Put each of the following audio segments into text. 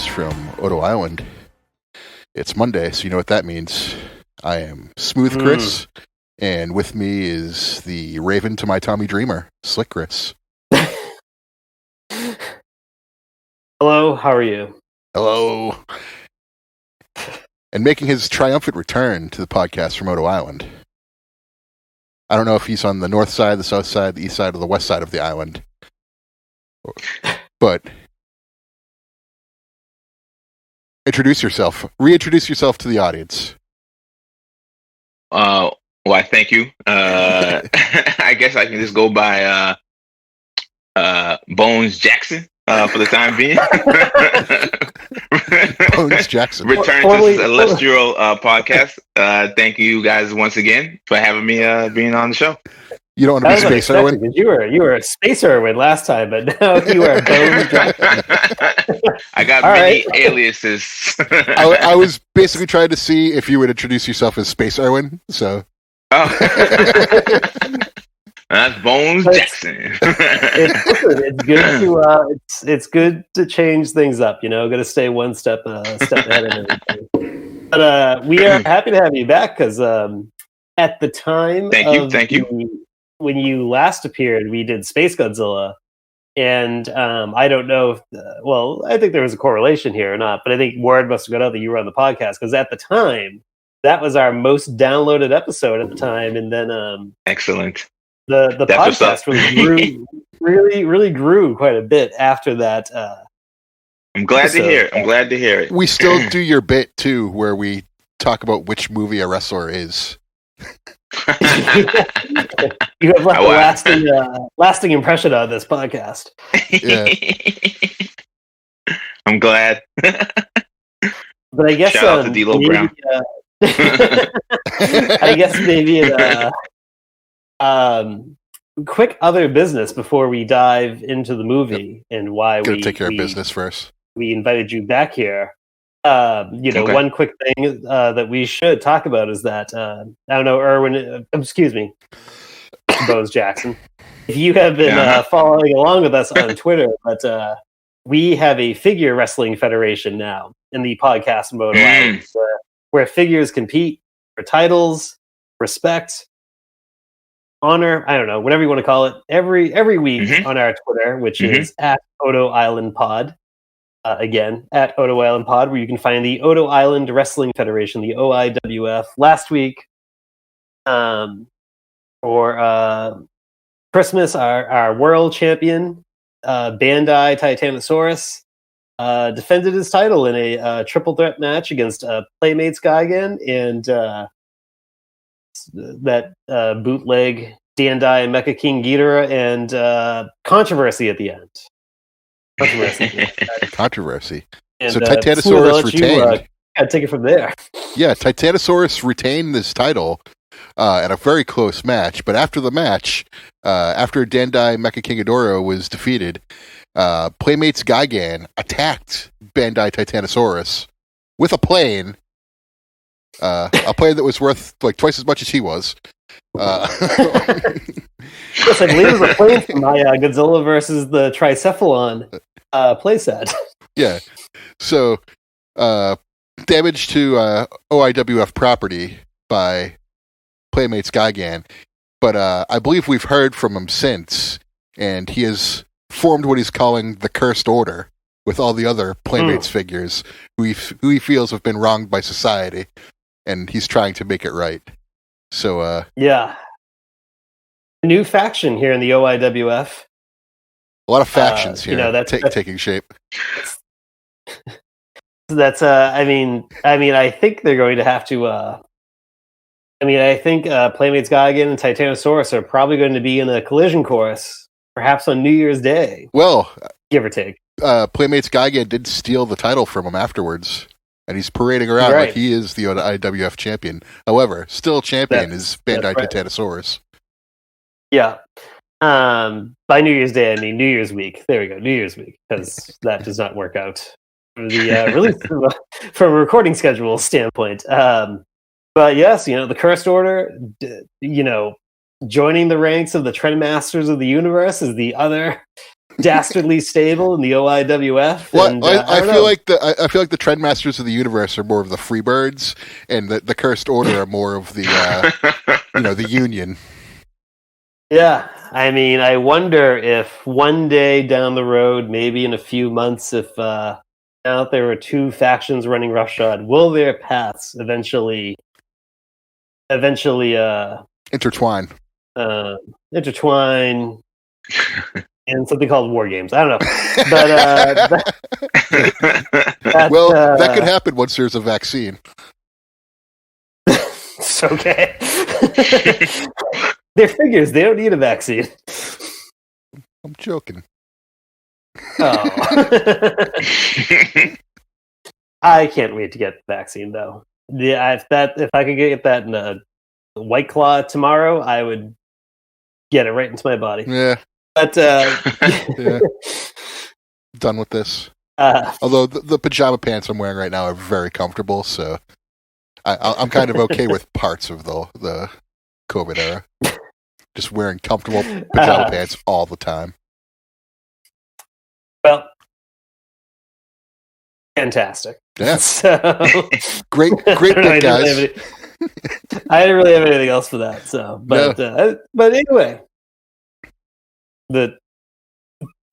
podcast from Odo Island. It's Monday, so you know what that means. I am Smooth Chris, and with me is the Raven to my Tommy Dreamer, Slick Chris. Hello, how are you? Hello. And making his triumphant return to the podcast from Odo Island. I don't know if he's on the north side, the south side, the east side, or the west side of the island. But reintroduce yourself to the audience. Why, thank you. I guess I can just go by Bones Jackson for the time being. Bones Jackson. Return to this celestial podcast. Thank you guys once again for having me being on the show. You don't want to be Space Irwin? You were a Space Irwin last time, but now you are Bones Jackson. I got many aliases. I was basically trying to see if you would introduce yourself as Space Irwin, so... Oh. That's Bones Jackson. It's good to change things up, you know. Got to stay one step ahead of everything. But we are happy to have you back because at the time, thank you. When you last appeared, we did Space Godzilla, and I don't know if I think there was a correlation here or not, but I think word must have got out that you were on the podcast because at the time that was our most downloaded episode at the time, and then excellent. The podcast really grew quite a bit after that. I'm glad to hear it. We still do your bit too, where we talk about which movie a wrestler is. You have left a lasting impression on this podcast. Yeah. I'm glad. But I guess shout out to D-Lo Brown. I guess maybe quick other business before we dive into the movie and why we take care of business first. We invited you back here. One quick thing that we should talk about is that I don't know, Irwin. Excuse me, Bones Jackson. If you have been following along with us on Twitter, but we have a figure wrestling federation now in the podcast mode, where figures compete for titles, respect, honor. I don't know, whatever you want to call it. Every week on our Twitter, which is at Odo Island Pod. Again, at Odo Island Pod, where you can find the Odo Island Wrestling Federation, the OIWF. Last week, for Christmas, our world champion, Bandai Titanosaurus, defended his title in a triple threat match against Playmates Gigan and that bootleg Bandai Mecha King Ghidorah and controversy at the end. Controversy. And, so Titanosaurus retained. I'd take it from there. Yeah, Titanosaurus retained this title in a very close match. But after the match, after Bandai Mecha King Ghidorah was defeated, Playmates Gigan attacked Bandai Titanosaurus with a plane. A plane that was worth like twice as much as he was. Yes, I believe it was a plane from my Godzilla versus the Tricephalon playset. Yeah. So, damage to OIWF property by Playmates Gigan. But I believe we've heard from him since, and he has formed what he's calling the Cursed Order with all the other Playmates figures who he feels have been wronged by society, and he's trying to make it right. So, yeah. New faction here in the OIWF. A lot of factions here, taking shape. That's I think they're going to have to. I think Playmates Gigan and Titanosaurus are probably going to be in a collision course, perhaps on New Year's Day. Well, give or take. Playmates Gigan did steal the title from him afterwards, and he's parading around like he is the OIWF champion. However, still champion is Bandai Titanosaurus. Yeah. By New Year's Day, I mean New Year's week. There we go, New Year's week, because that does not work out from the release from a recording schedule standpoint. But yes, the Cursed Order, joining the ranks of the Trendmasters of the Universe is the other dastardly stable in the OIWF. Well, And, I feel like I feel like the Trendmasters of the universe are more of the Freebirds, and the Cursed Order are more of the the Union. Yeah, I mean, I wonder if one day down the road, maybe in a few months, if now that there are two factions running roughshod, will their paths eventually Intertwine. Intertwine in something called war games? I don't know, but well, that could happen once there's a vaccine. it's okay. They're figures. They don't need a vaccine. I'm joking. Oh. I can't wait to get the vaccine, though. Yeah, if I could get that in a White Claw tomorrow, I would get it right into my body. Yeah. But yeah. Done with this. Although the pajama pants I'm wearing right now are very comfortable, so I'm kind of okay with parts of the COVID era. Just wearing comfortable pajama pants all the time. Well, fantastic. Yeah. So, great pick, guys. I didn't really have anything else for that. So, but anyway, the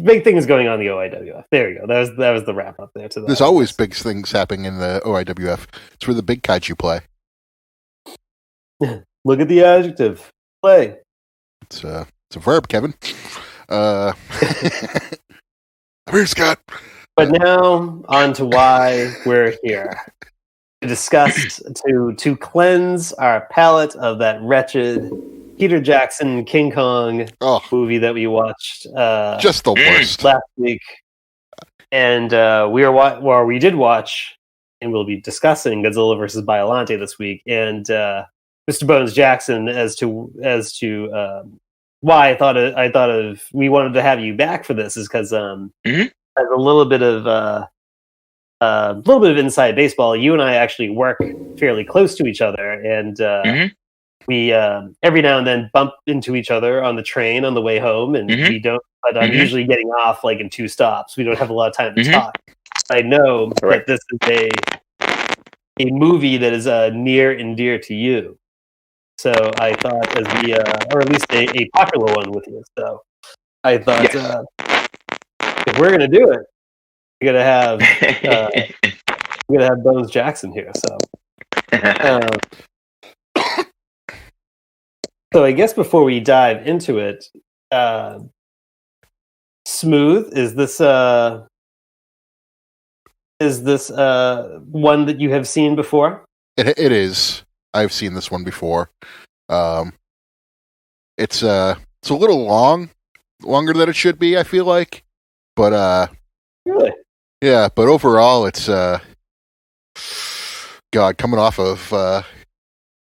big thing is going on in the OIWF. There you go. That was the wrap up there. To that. There's always big things happening in the OIWF. It's where the big kaiju play. Look at the adjective. Play. It's a verb, Kevin. I'm here, Scott. But now on to why we're here. To discuss, to cleanse our palate of that wretched Peter Jackson King Kong movie that we watched just the worst last week. And we did watch, and we'll be discussing Godzilla versus Biollante this week. And Mr. Bones Jackson, as to why I thought of we wanted to have you back for this is because as a little bit of inside baseball, you and I actually work fairly close to each other, and we every now and then bump into each other on the train on the way home, and we don't. But I'm usually getting off like in 2 stops. We don't have a lot of time to talk. I know that this is a movie that is near and dear to you. So I thought, or at least a popular one with you. So I thought, if we're gonna do it, we're gonna have Bones Jackson here. So, so I guess before we dive into it, Smooth, is this one that you have seen before? It is. I've seen this one before. It's a little longer than it should be, I feel like. But really? Yeah, but overall it's coming off of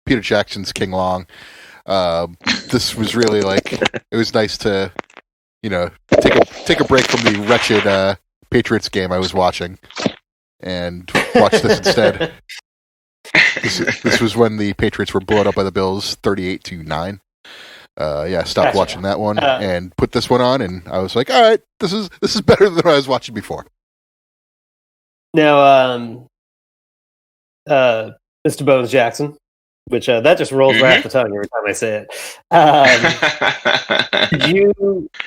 Peter Jackson's King Long. This was really like it was nice to, take a break from the wretched Patriots game I was watching and watch this instead. This was when the Patriots were blown up by the Bills 38-9. Stopped watching that one and put this one on, and I was like, all right, this is better than I was watching before. Now, Mr. Bones Jackson, which that just rolls right off the tongue every time I say it.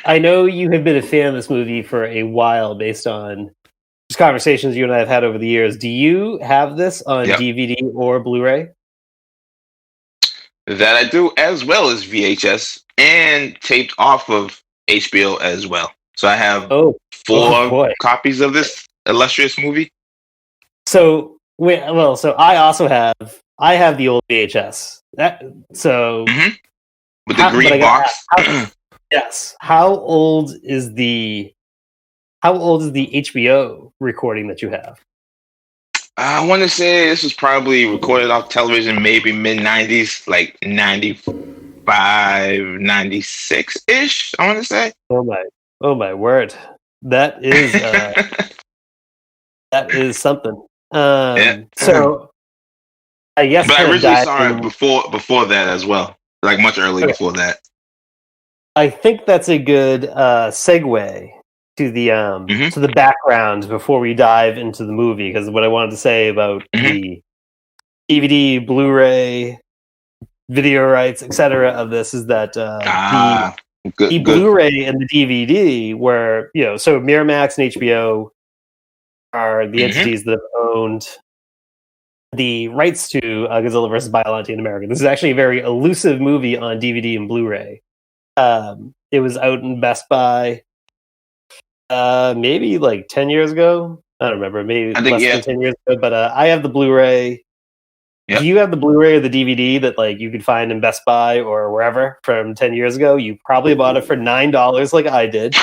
I know you have been a fan of this movie for a while based on just conversations you and I have had over the years. Do you have this on DVD or Blu-ray? That I do, as well as VHS, and taped off of HBO as well. So I have 4 copies of this illustrious movie. So I also have the old VHS. With the green box. Yes. How old is the HBO recording that you have? I want to say this was probably recorded off television, maybe mid-90s, like 95, 96-ish, I want to say. Oh my word. That is that is something. So I guess but I originally saw it before that as well. Like much early before that. I think that's a good segue to the background before we dive into the movie, because what I wanted to say about the DVD, Blu-ray, video rights, etc. of this is that the Blu-ray and the DVD were, so Miramax and HBO are the entities that have owned the rights to Godzilla vs. Biollante in America. This is actually a very elusive movie on DVD and Blu-ray. It was out in Best Buy maybe like 10 years ago. I don't remember, maybe less than 10 years ago, but I have the Blu-ray. Yep. Do you have the Blu-ray or the DVD that like you could find in Best Buy or wherever from 10 years ago? You probably bought it for $9 like I did.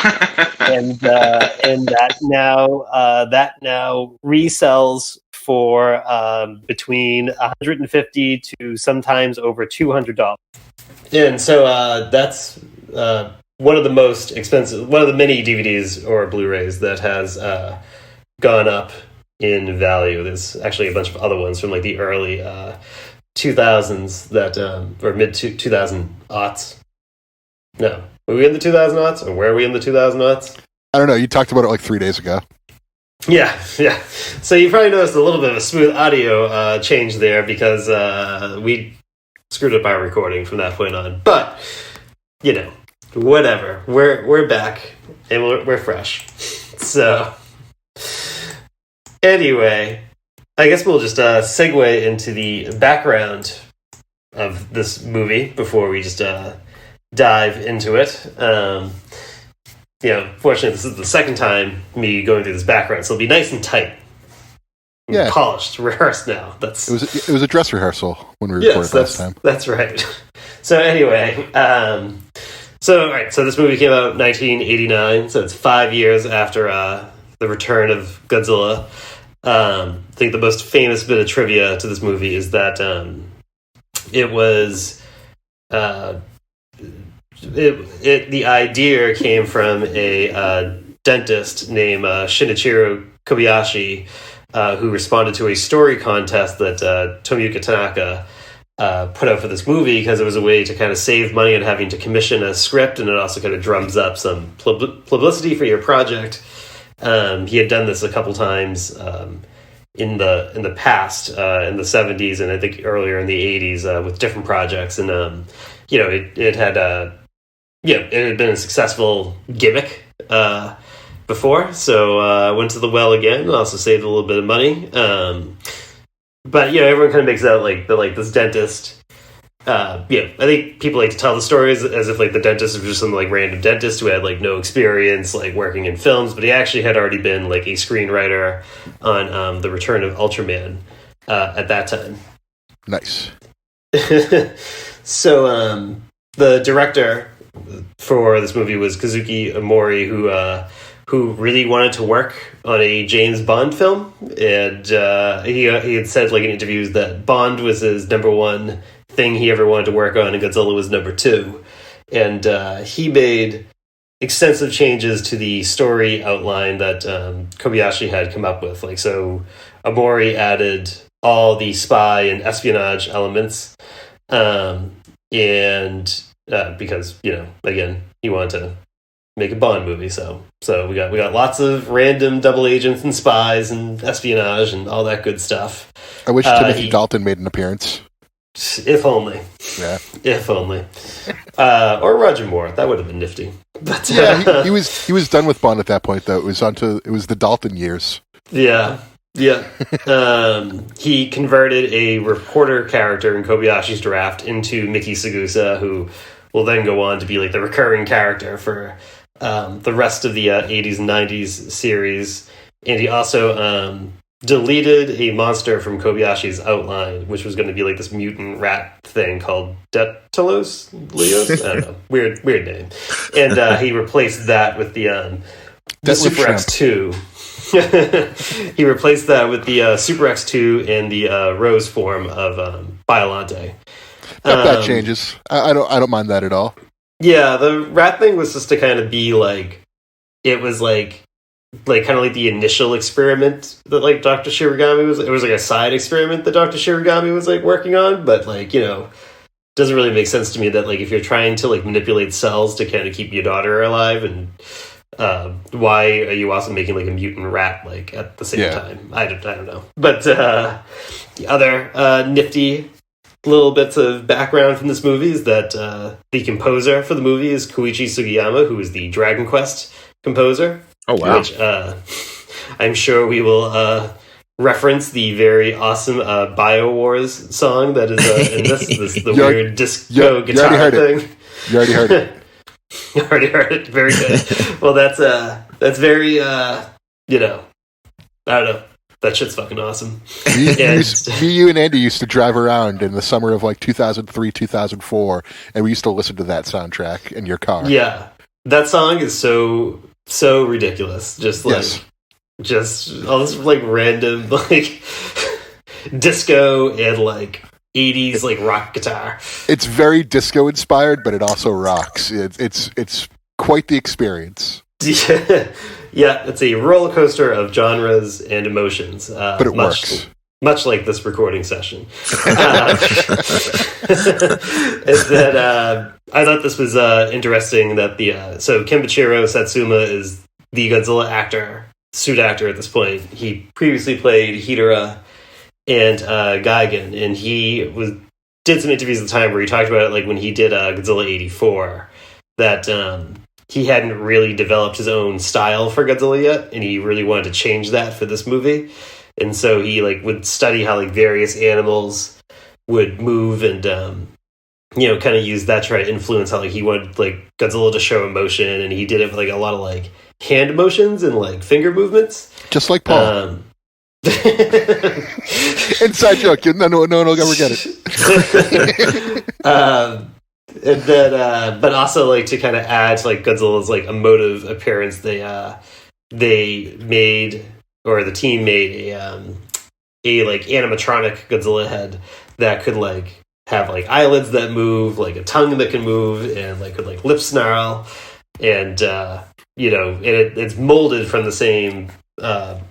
and that now resells for between $150 to sometimes over $200. And so that's one of the most expensive, one of the many DVDs or Blu-rays that has gone up in value. There's actually a bunch of other ones from like the early 2000s that or mid 2000 aughts. No, were we in the 2000 aughts or where are we in the 2000 aughts? I don't know. You talked about it like 3 days ago. Yeah. So you probably noticed a little bit of a smooth audio change there because we screwed up our recording from that point on. But whatever. We're back and we're fresh. So. Anyway, I guess we'll just segue into the background of this movie before we just dive into it. Fortunately, this is the second time me going through this background, so it'll be nice and tight, polished, rehearsed. Now it was a dress rehearsal when we recorded last time. That's right. So anyway, so this movie came out in 1989, so it's 5 years after the return of Godzilla. I think the most famous bit of trivia to this movie is that it was the idea came from a dentist named Shinichiro Kobayashi, who responded to a story contest that Tomiyuki Tanaka put out for this movie because it was a way to kind of save money on having to commission a script, and it also kind of drums up some publicity for your project. He had done this a couple times in the past, in the 70s and I think earlier in the 80s with different projects, and it had been a successful gimmick before, so went to the well again and also saved a little bit of money. But everyone kind of makes out like this dentist. I think people like to tell the stories as if like the dentist was just some like random dentist who had like no experience like working in films, but he actually had already been like a screenwriter on The Return of Ultraman at that time. Nice. So the director for this movie was Kazuki Omori, who really wanted to work on a James Bond film, and he had said like in interviews that Bond was his number one thing he ever wanted to work on, and Godzilla was number two. And he made extensive changes to the story outline that Kobayashi had come up with. Like, so Omori added all the spy and espionage elements, and because again, he wanted to make a Bond movie, so we got lots of random double agents and spies and espionage and all that good stuff. I wish Timothy Dalton made an appearance. If only. Yeah. If only. Or Roger Moore. That would have been nifty. But he was done with Bond at that point, though. It was the Dalton years. Yeah. He converted a reporter character in Kobayashi's draft into Miki Sagusa, who will then go on to be like the recurring character for the rest of the 80s and 90s series. And he also deleted a monster from Kobayashi's outline, which was going to be like this mutant rat thing called Detalos Leos. I don't know, weird name. And he replaced that with the Super X2. He replaced that with the Super X2 and the Rose form of Biollante. Not bad changes. I don't mind that at all. Yeah, the rat thing was just to kind of be like, it was like kind of like the initial experiment that like Dr. Shiragami was. It was like a side experiment that Dr. Shiragami was like working on, but like doesn't really make sense to me that like if you're trying to like manipulate cells to kind of keep your daughter alive and Why are you also making like a mutant rat like at the same time? I don't know. But the other nifty little bits of background from this movie is that the composer for the movie is Koichi Sugiyama, who is the Dragon Quest composer. Oh wow! Which I'm sure we will reference the very awesome BioWars song that is in this the weird disco guitar thing. You already heard it. You already heard it. Very good. Well, that's very I don't know. That shit's fucking awesome. You and Andy used to drive around in the summer of like 2003, 2004, and we used to listen to that soundtrack in your car. Yeah, that song is so ridiculous. Just like, just all this like random like disco and like 80s like rock guitar. It's very disco inspired, but it also rocks. It's quite the experience. Yeah, it's a roller coaster of genres and emotions. But it works. Much like this recording session. And then I thought this was interesting that so Kenpachiro Satsuma is the Godzilla suit actor at this point. He previously played Hidara and Gigan, and he did some interviews at the time where he talked about it, like when he did Godzilla 84, that he hadn't really developed his own style for Godzilla yet, and he really wanted to change that for this movie. And so he like would study how like various animals would move and kind of use that to try to influence how like he wanted like Godzilla to show emotion, and he did it with like a lot of like hand motions and like finger movements, just like Paul. Inside joke. No one will ever get it. And then, but also like to kind of add to like Godzilla's like emotive appearance, they made, or the team made a like animatronic Godzilla head that could like have like eyelids that move, like a tongue that can move, and like could like lip snarl, and it's molded from the same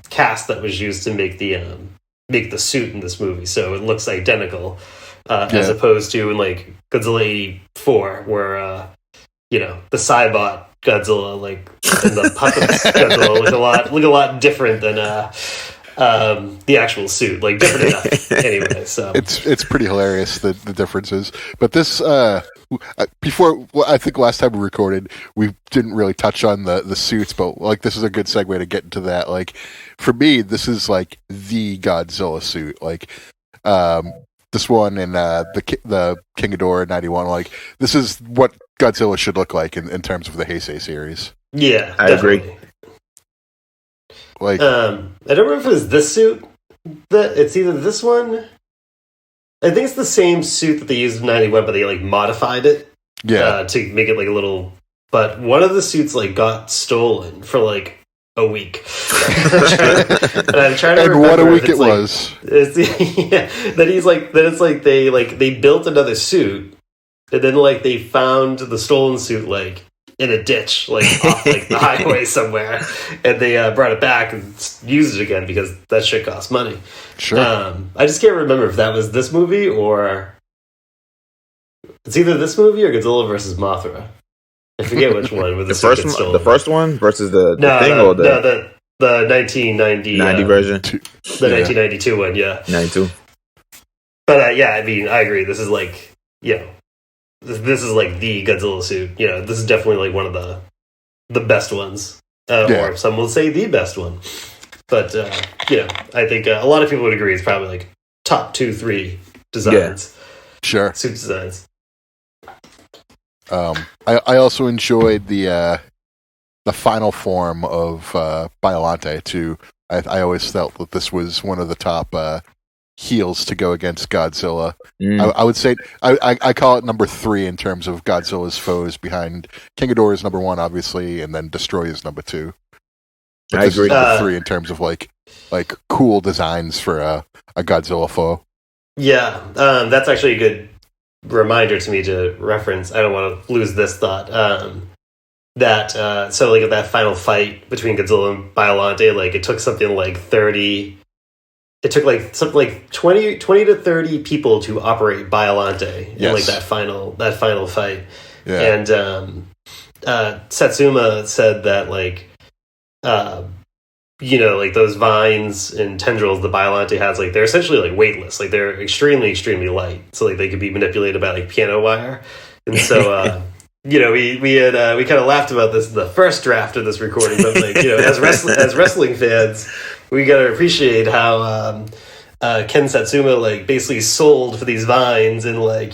cast that was used to make the suit in this movie, so it looks identical. As opposed to in like Godzilla 84, where the Cybot Godzilla, like and the puppets Godzilla look a lot different than the actual suit, like different enough. Anyway, so it's pretty hilarious the differences. But this before, I think last time we recorded, we didn't really touch on the suits, but like this is a good segue to get into that. Like for me, this is like the Godzilla suit, like. This one and the King Ghidorah 91, like this is what Godzilla should look like in terms of the Hesei series. Yeah, I agree. Like, I don't remember if it was this suit. It's either this one. I think it's the same suit that they used in 91, but they like modified it. Yeah, to make it like a little. But one of the suits like got stolen for like a week. And I'm trying to remember what a week it like, was. They built another suit, and then like they found the stolen suit like in a ditch, like off like the highway somewhere, and they brought it back and used it again because that shit costs money. Sure. I just can't remember if that was this movie or it's either this movie or Godzilla versus Mothra. I forget which one. With the first one versus the the 1990 version, the 1992 one, 92. But I mean, I agree. This is like, this is like the Godzilla suit. This is definitely like one of the best ones, or some will say the best one. But I think a lot of people would agree it's probably like top 2-3 designs. Sure, suit designs. I also enjoyed the final form of Biollante too. I always felt that this was one of the top heels to go against Godzilla. I would say I call it number 3 in terms of Godzilla's foes, behind King Ghidorah is number 1, obviously, and then Destroy is number 2. But I agree. Number 3 in terms of like cool designs for a Godzilla foe. Yeah, that's actually a good reminder to me to reference. I don't want to lose this thought. So like that final fight between Godzilla and Biollante, like it took something like 30. It took like something like 20 to 30 people to operate Biollante in like that final fight. Yeah. And Satsuma said that like like those vines and tendrils the Biollante has, like they're essentially like weightless, like they're extremely light, so like they could be manipulated by like piano wire. And so we kind of laughed about this in the first draft of this recording, but like as wrestling fans, we gotta appreciate how Ken Satsuma like basically sold for these vines and like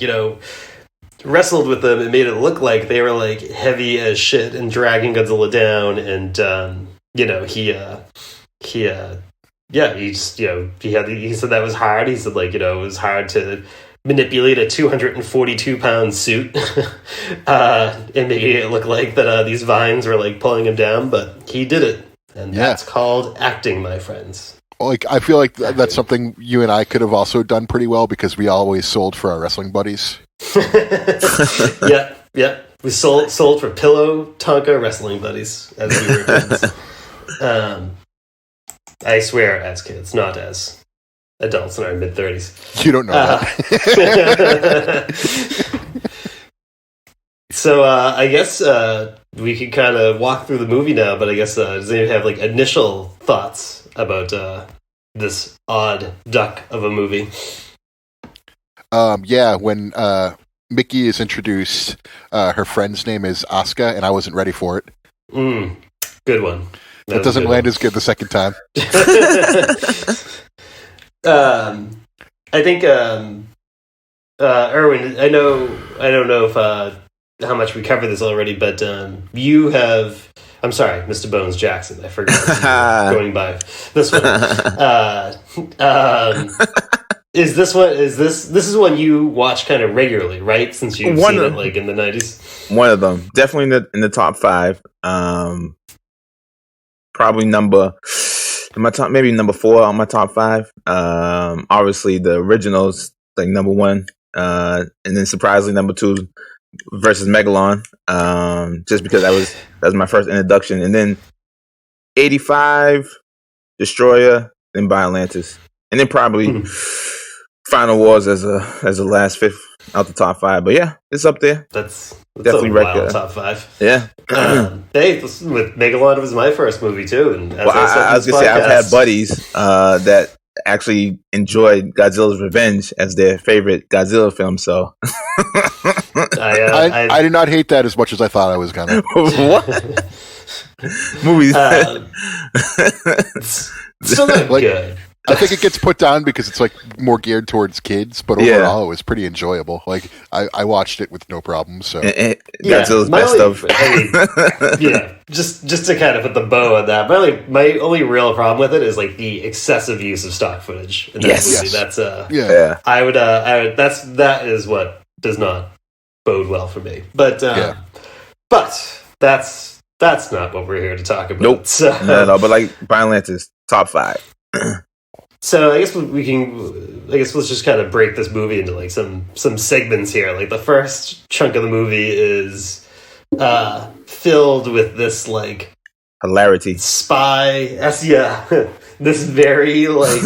wrestled with them and made it look like they were like heavy as shit and dragging Godzilla down. And he said that was hard. He said like it was hard to manipulate a 242-pound suit and making it look like that these vines were like pulling him down, but he did it, and that's called acting, my friends. Like, I feel like that's something you and I could have also done pretty well because we always sold for our wrestling buddies. Yeah. We sold for pillow Tonka wrestling buddies as we were kids. I swear, as kids, not as adults in our mid-30s. You don't know that. So I guess we could kind of walk through the movie now, but I guess does anyone have like initial thoughts about this odd duck of a movie? When Mickey is introduced, her friend's name is Asuka, and I wasn't ready for it. Good one. That doesn't land as good the second time. I think Irwin, I don't know if how much we covered this already, but you have. I'm sorry, Mr. Bones Jackson. I forgot going by this one. Is this one? This is one you watch kind of regularly, right? Since you've seen it like in the 90s. One of them, definitely in the top 5. Probably number 4 on my top 5. Obviously the originals like number 1, and then surprisingly number 2 versus Megalon. Just because that was my first introduction, and then 85 Destroyer, then Biollante, and then probably Final Wars as a last 5th out the top 5. But yeah, it's up there. That's definitely a wild top 5. Yeah. Hey, with Megalon was my first movie too, and as I was gonna say I've had buddies that actually enjoyed Godzilla's Revenge as their favorite Godzilla film. So I did not hate that as much as I thought I was gonna. What? Movies. Still not good. I think it gets put down because it's like more geared towards kids, but overall it was pretty enjoyable. Like I watched it with no problem. So Godzilla's best of. Just to kind of put the bow on that. My only real problem with it is like the excessive use of stock footage in that movie. That's I would that is what does not bode well for me. But that's not what we're here to talk about. Nope. So, no, but like Biolante's top 5. So I guess let's just kind of break this movie into like some segments here. Like the first chunk of the movie is filled with this like hilarity this very like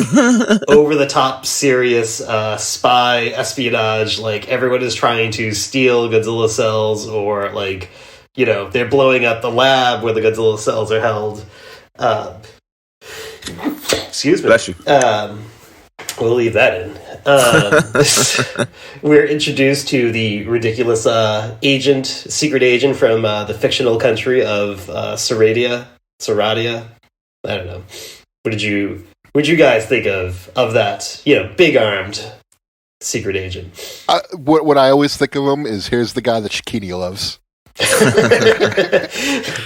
over the top serious spy espionage. Like everyone is trying to steal Godzilla cells, or like they're blowing up the lab where the Godzilla cells are held. Excuse me. Bless you. We'll leave that in. We're introduced to the ridiculous secret agent from the fictional country of Saradia. I don't know. What did you guys think of that? Big armed secret agent. What I always think of him is here's the guy that Shikini loves.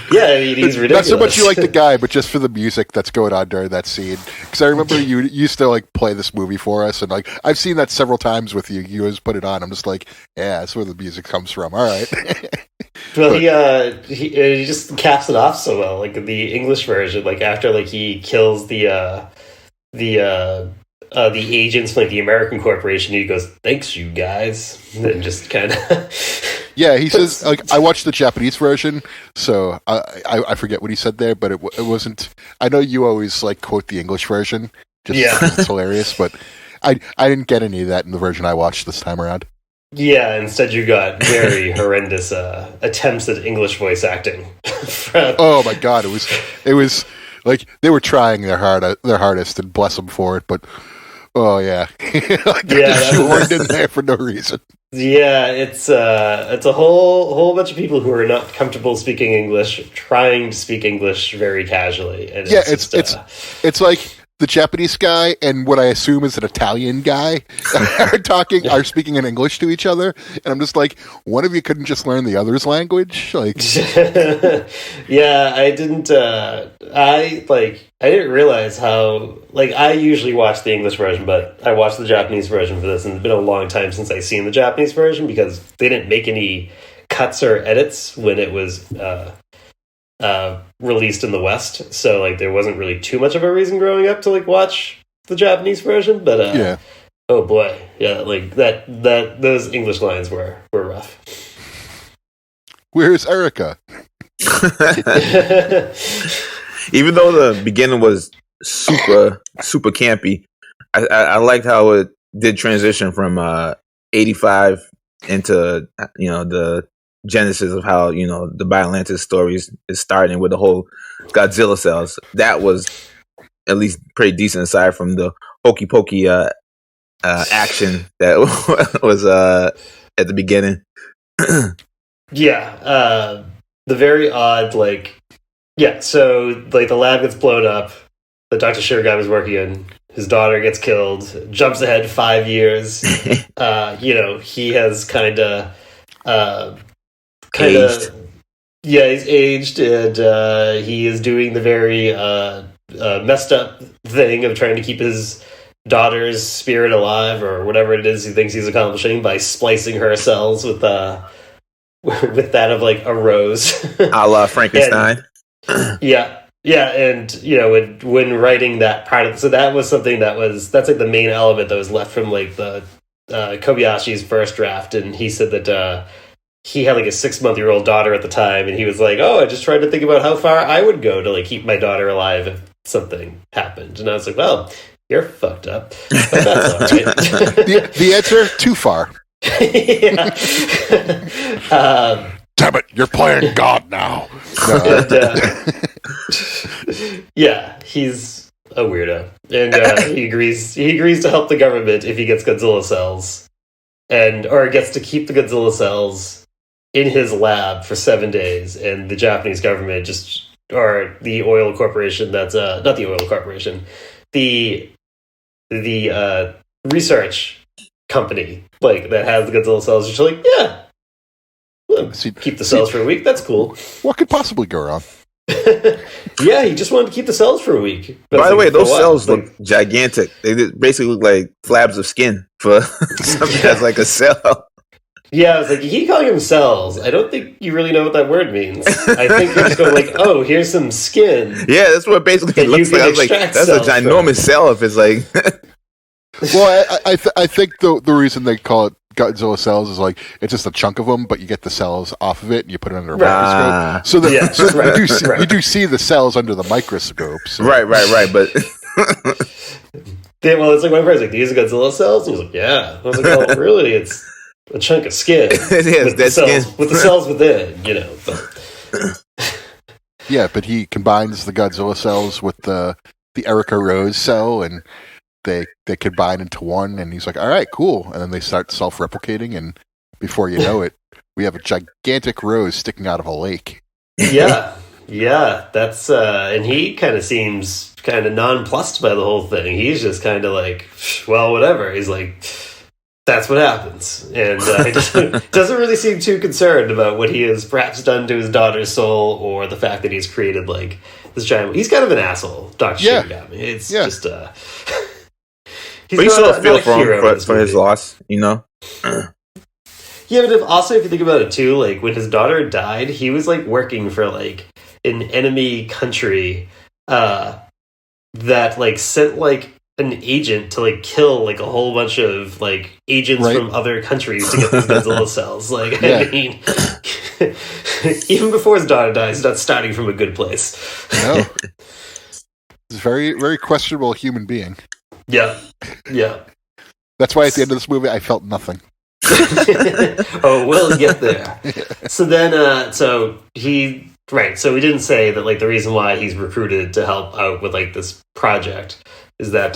Yeah, I mean, he's ridiculous. Not so much you like the guy, but just for the music that's going on during that scene. Because I remember you used to like play this movie for us, and like I've seen that several times with you. You always put it on. I'm just like, yeah, that's where the music comes from. All right. Well, he just caps it off so well. Like the English version, like after like he kills the agents from like the American corporation, he goes, "Thanks, you guys," and just kind of. Yeah, he says, like, I watched the Japanese version, so I forget what he said there, but it wasn't. I know you always like quote the English version, just because it's hilarious, but I didn't get any of that in the version I watched this time around. Yeah, instead you got very horrendous attempts at English voice acting. Oh my god, it was like they were trying their hardest, and bless them for it. But oh yeah, like yeah, shoehorned in there for no reason. Yeah, it's a whole bunch of people who are not comfortable speaking English trying to speak English very casually. And yeah, it's like the Japanese guy and what I assume is an Italian guy are speaking in English to each other, and I'm just like, one of you couldn't just learn the other's language, like. Yeah, I didn't realize how, like, I usually watch the English version, but I watched the Japanese version for this, and it's been a long time since I've seen the Japanese version because they didn't make any cuts or edits when it was released in the West, so like there wasn't really too much of a reason growing up to like watch the Japanese version. But yeah, oh boy, yeah, like that those English lines were rough. Where's Erica? Even though the beginning was super campy, I liked how it did transition from 85 into the genesis of how the Biollante stories is starting with the whole Godzilla cells. That was at least pretty decent aside from the hokey pokey action that was at the beginning. Yeah, the very odd so like the lab gets blown up, the Dr. Shirgai was working in, his daughter gets killed, jumps ahead 5 years. He has kind of aged. Yeah, he's aged, and he is doing the very messed up thing of trying to keep his daughter's spirit alive, or whatever it is he thinks he's accomplishing, by splicing her cells with that of like a rose, a la Frankenstein. And, and when writing that part of, so that was something that's like the main element that was left from like the Kobayashi's first draft, and he said that he had like a 6-month-old daughter at the time, and he was like, "Oh, I just tried to think about how far I would go to like keep my daughter alive if something happened." And I was like, "Well, you're fucked up, but that's all right." The answer: too far. Yeah. Damn it! You're playing God now. Yeah, he's a weirdo, and he agrees to help the government if he gets Godzilla cells, or gets to keep the Godzilla cells in his lab for 7 days, and the Japanese government or the oil corporation that's not the oil corporation, the research company like that has the Godzilla cells, just like, yeah, we'll keep the cells for a week. That's cool. What could possibly go wrong? Yeah, he just wanted to keep the cells for a week. By the way, those cells look gigantic. They basically look like flabs of skin for something that's like a cell. Yeah, I was like, you keep calling them cells. I don't think you really know what that word means. I think you're just going like, oh, here's some skin. Yeah, that's what it basically looks like. I was like, that's a ginormous cell if it's like... Well, I think the reason they call it Godzilla cells is like it's just a chunk of them, but you get the cells off of it and you put it under a microscope. So you do see the cells under the microscope. So. Right. But well, it's like my friend's like, "These are Godzilla cells," and he's like, "Yeah." I was like, "Well, really, it's a chunk of skin with the cells within, But. Yeah, but he combines the Godzilla cells with the Erica Rose cell, and they combine into one, and he's like, all right, cool. And then they start self-replicating, and before you know it, we have a gigantic rose sticking out of a lake. Yeah, that's and he kind of seems kind of nonplussed by the whole thing. He's just kind of like, well, whatever. He's like, that's what happens, and he doesn't really seem too concerned about what he has perhaps done to his daughter's soul, or the fact that he's created like this giant. He's kind of an asshole, Dr. Shirogami. It's just but you still feel for his loss, Yeah, but if you think about it too, like when his daughter died, he was like working for like an enemy country that like sent like an agent to like kill like a whole bunch of like agents from other countries to get these Godzilla cells. Like, I mean, even before his daughter dies, he's not starting from a good place. No, he's a very, very questionable human being. Yeah. That's why at the end of this movie, I felt nothing. Oh, we'll get there. So then, so he So we didn't say that like the reason why he's recruited to help out with like this project is that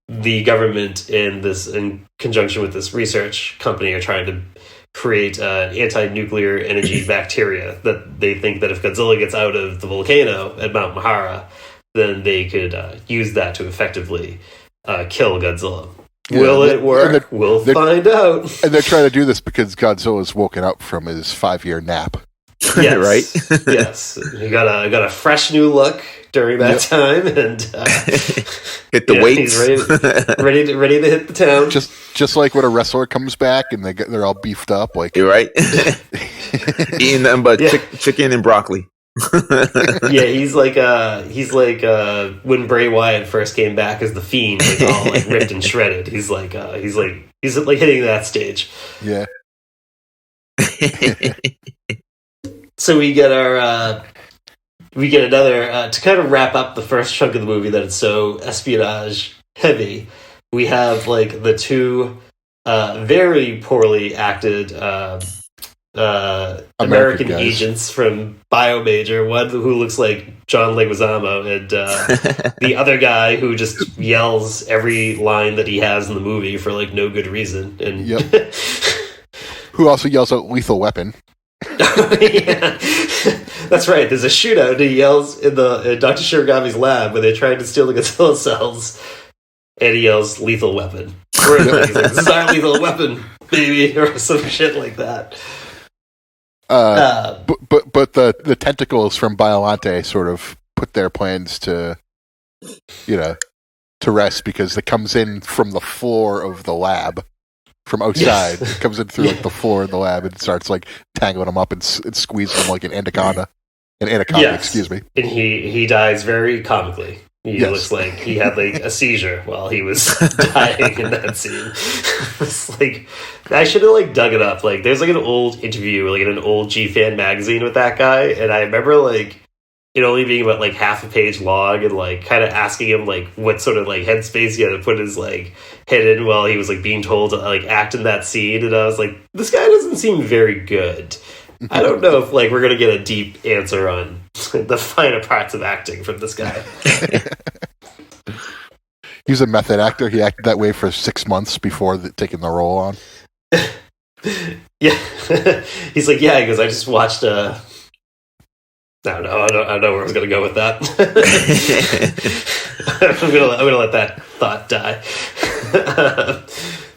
the government in conjunction with this research company are trying to create anti-nuclear energy bacteria that they think that if Godzilla gets out of the volcano at Mount Mahara, then they could use that to effectively kill Godzilla. Yeah, will it work? We'll find out. And they're trying to do this because Godzilla's woken up from his 5-year nap. Yes, right? Yes, he got a fresh new look during that time, and hit the weights. He's ready to hit the town. Just like when a wrestler comes back and they're all beefed up, like you're right, eating nothing but chicken and broccoli. Yeah, he's like when Bray Wyatt first came back as the Fiend, like all like ripped and shredded. He's like hitting that stage. Yeah. So we get another to kind of wrap up the first chunk of the movie that it's so espionage heavy. We have like the two very poorly acted American agents from Biomajor, one who looks like John Leguizamo, and the other guy who just yells every line that he has in the movie for like no good reason, and who also yells out "Lethal Weapon." Yeah, that's right. There's a shootout. He yells in Dr. Shirogami's lab where they're trying to steal the Godzilla cells, and he yells "Lethal Weapon." He's like, "This is our lethal weapon, baby," or some shit like that. But the tentacles from Biollante sort of put their plans to rest because it comes in from the floor of the lab. From outside, It comes in through like the floor of the lab and starts like tangling them up and squeezing them like an anaconda. Excuse me. And he dies very comically. He looks like he had like a seizure while he was dying in that scene. It's like I should have like dug it up. Like there's like an old interview, like in an old G-Fan magazine with that guy, and I remember like it only being about like half a page long, and like kind of asking him like what sort of like headspace he had to put his like head in while he was like being told to like act in that scene. And I was like, this guy doesn't seem very good. I don't know if like we're gonna get a deep answer on the finer parts of acting from this guy. He's a method actor. He acted that way for 6 months before taking the role on. Yeah, he's like, yeah, because I just watched I don't know where I was going to go with that. I'm gonna let that thought die.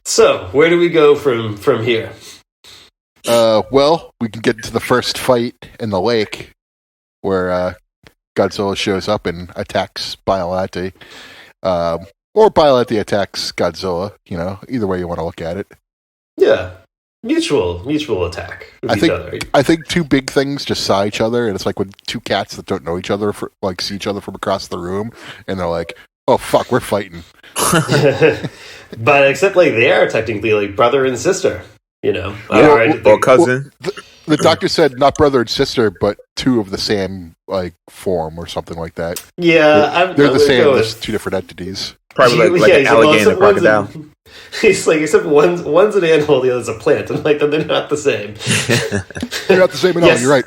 So, where do we go from here? Well, we can get into the first fight in the lake, where Godzilla shows up and attacks Biollante, or Biollante attacks Godzilla. Either way you want to look at it. Yeah. Mutual attack with each other. I think two big things just saw each other, and it's like when two cats that don't know each other see each other from across the room, and they're like, "Oh fuck, we're fighting." But except like they are technically like brother and sister, or cousin. The doctor said not brother and sister, but two of the same like form or something like that. Yeah, they're the same. There's two different entities. Probably like an alligator and a crocodile. He's like, except one's an animal, the other's a plant. I'm like, then they're not the same. They're not the same at all. You're right.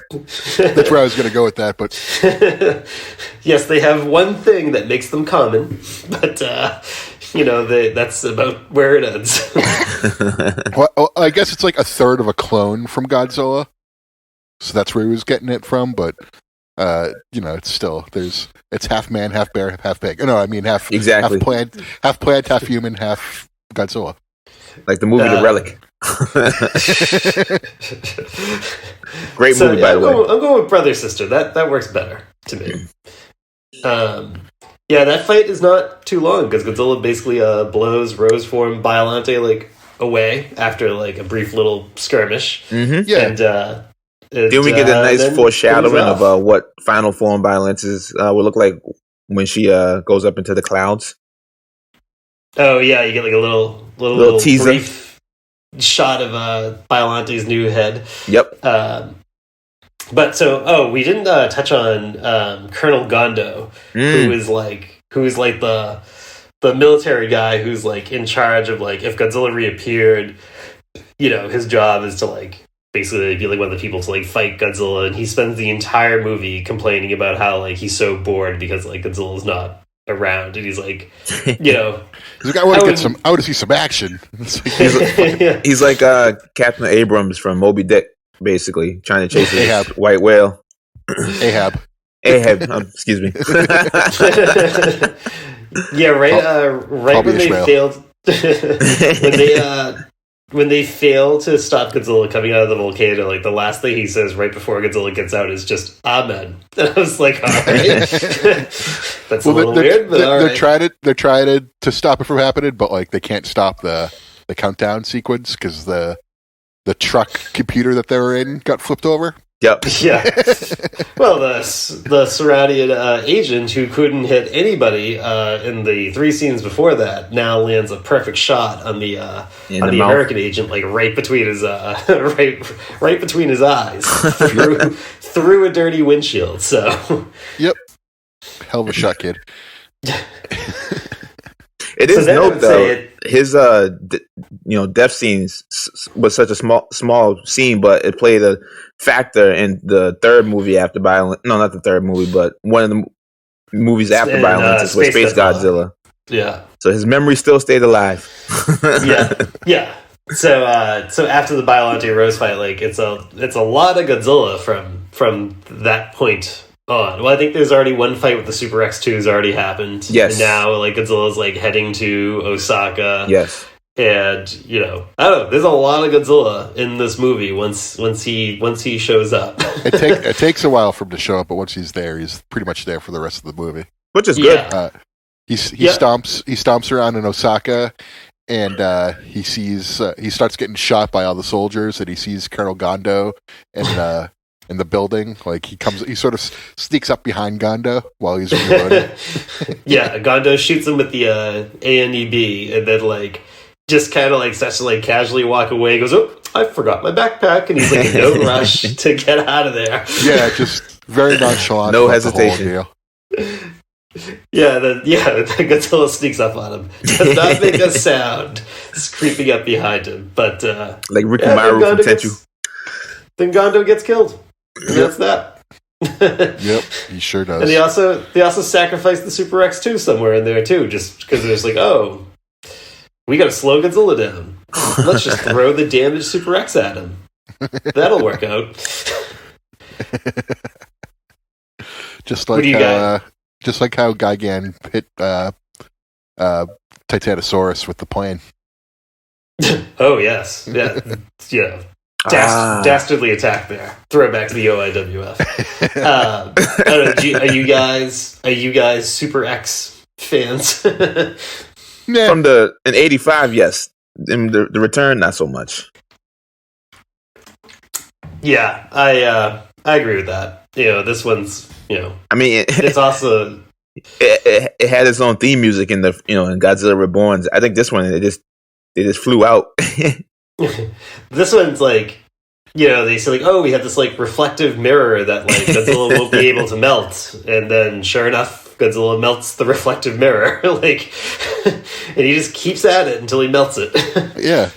That's where I was going to go with that. But yes, they have one thing that makes them common, but that's about where it ends. Well, I guess it's like a third of a clone from Godzilla, so that's where he was getting it from. But it's still it's half man, half bear, half pig. No, I mean half plant, half human, half Godzilla. Like the movie The Relic. Great movie, by the way. I'm going with brother sister. That works better to me. That fight is not too long because Godzilla basically blows Rose form Biollante like away after like a brief little skirmish. Mm-hmm. Yeah, and then we get a nice foreshadowing of what final form Biolante's will look like when she goes up into the clouds. Oh yeah, you get like a little teaser, brief shot of Biolante's new head. Yep. But we didn't touch on Colonel Gondo, who is like the military guy who's like in charge of like if Godzilla reappeared, his job is to like basically be like one of the people to like fight Godzilla, and he spends the entire movie complaining about how like he's so bored because like Godzilla's not around, and he's like, he's like, I want to see some action. He's like Captain Abrams from Moby Dick, basically trying to chase his white whale. Ahab, excuse me. Yeah, right when they failed, when they fail to stop Godzilla coming out of the volcano, like the last thing he says right before Godzilla gets out is just "Amen." And I was like, all right, that's a little weird, but all right. They're trying to stop it from happening, but like they can't stop the countdown sequence because the truck computer that they were in got flipped over. Yep. Yeah. Well, the Serranian agent who couldn't hit anybody in the 3 scenes before that now lands a perfect shot on the American agent, like right between his right between his eyes through a dirty windshield. So. Yep. Hell of a shot, kid. It is note though his death scenes was such a small scene, but it played a factor in the third movie after Biollante. No, not the third movie, but one of the movies after Biollante was Space Godzilla. Yeah. So his memory still stayed alive. Yeah. So after the Biollante Rose fight, like it's a lot of Godzilla from that point on. Well, I think there's already one fight with the Super X2's already happened. Yes. And now like Godzilla's like heading to Osaka. Yes. And I don't know. There's a lot of Godzilla in this movie. Once he shows up, it takes a while for him to show up, but once he's there, he's pretty much there for the rest of the movie, which is good. He stomps around in Osaka, and he starts getting shot by all the soldiers, and he sees Colonel Gondo in the building. Like he sort of sneaks up behind Gondo while he's reloading. Yeah, Gondo shoots him with the ANEB, and then like. Just kind of like starts to like casually walk away. Goes, oh, I forgot my backpack, and he's like in no rush to get out of there. Yeah, just very nonchalant. No hesitation. Yeah, the Godzilla sneaks up on him. Does not make a sound. Just creeping up behind him, but like Rikimaru from Tenchu. Then Gondo gets killed. And that's that. Yep, he sure does. And they also sacrificed the Super X2 somewhere in there too, just because there's like, oh. We gotta slow Godzilla down. Let's just throw the damaged Super X at him. That'll work out. Just like how Gigan hit Titanosaurus with the plane. Oh yes, yeah. Dastardly attack there. Throwback to the OIWF. I don't know, are you guys Super X fans? Yeah. From in '85, yes. In the return, not so much. Yeah, I agree with that. This one's I mean, it's also it had its own theme music in the in Godzilla Reborn. I think this one they just flew out. This one's like they say like, oh, we have this like reflective mirror that like Godzilla won't be able to melt, and then sure enough. Godzilla melts the reflective mirror, like, and he just keeps at it until he melts it. Yeah.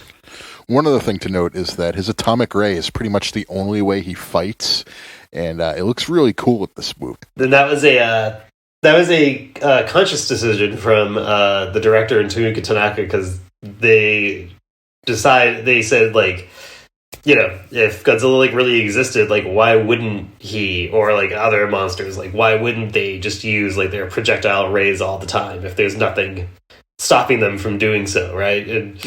One other thing to note is that his atomic ray is pretty much the only way he fights, and it looks really cool with this movie. Then that was a conscious decision from the director and Tomoka Tanaka because they said like. If Godzilla like really existed, like why wouldn't he or like other monsters, like why wouldn't they just use like their projectile rays all the time if there's nothing stopping them from doing so, right? And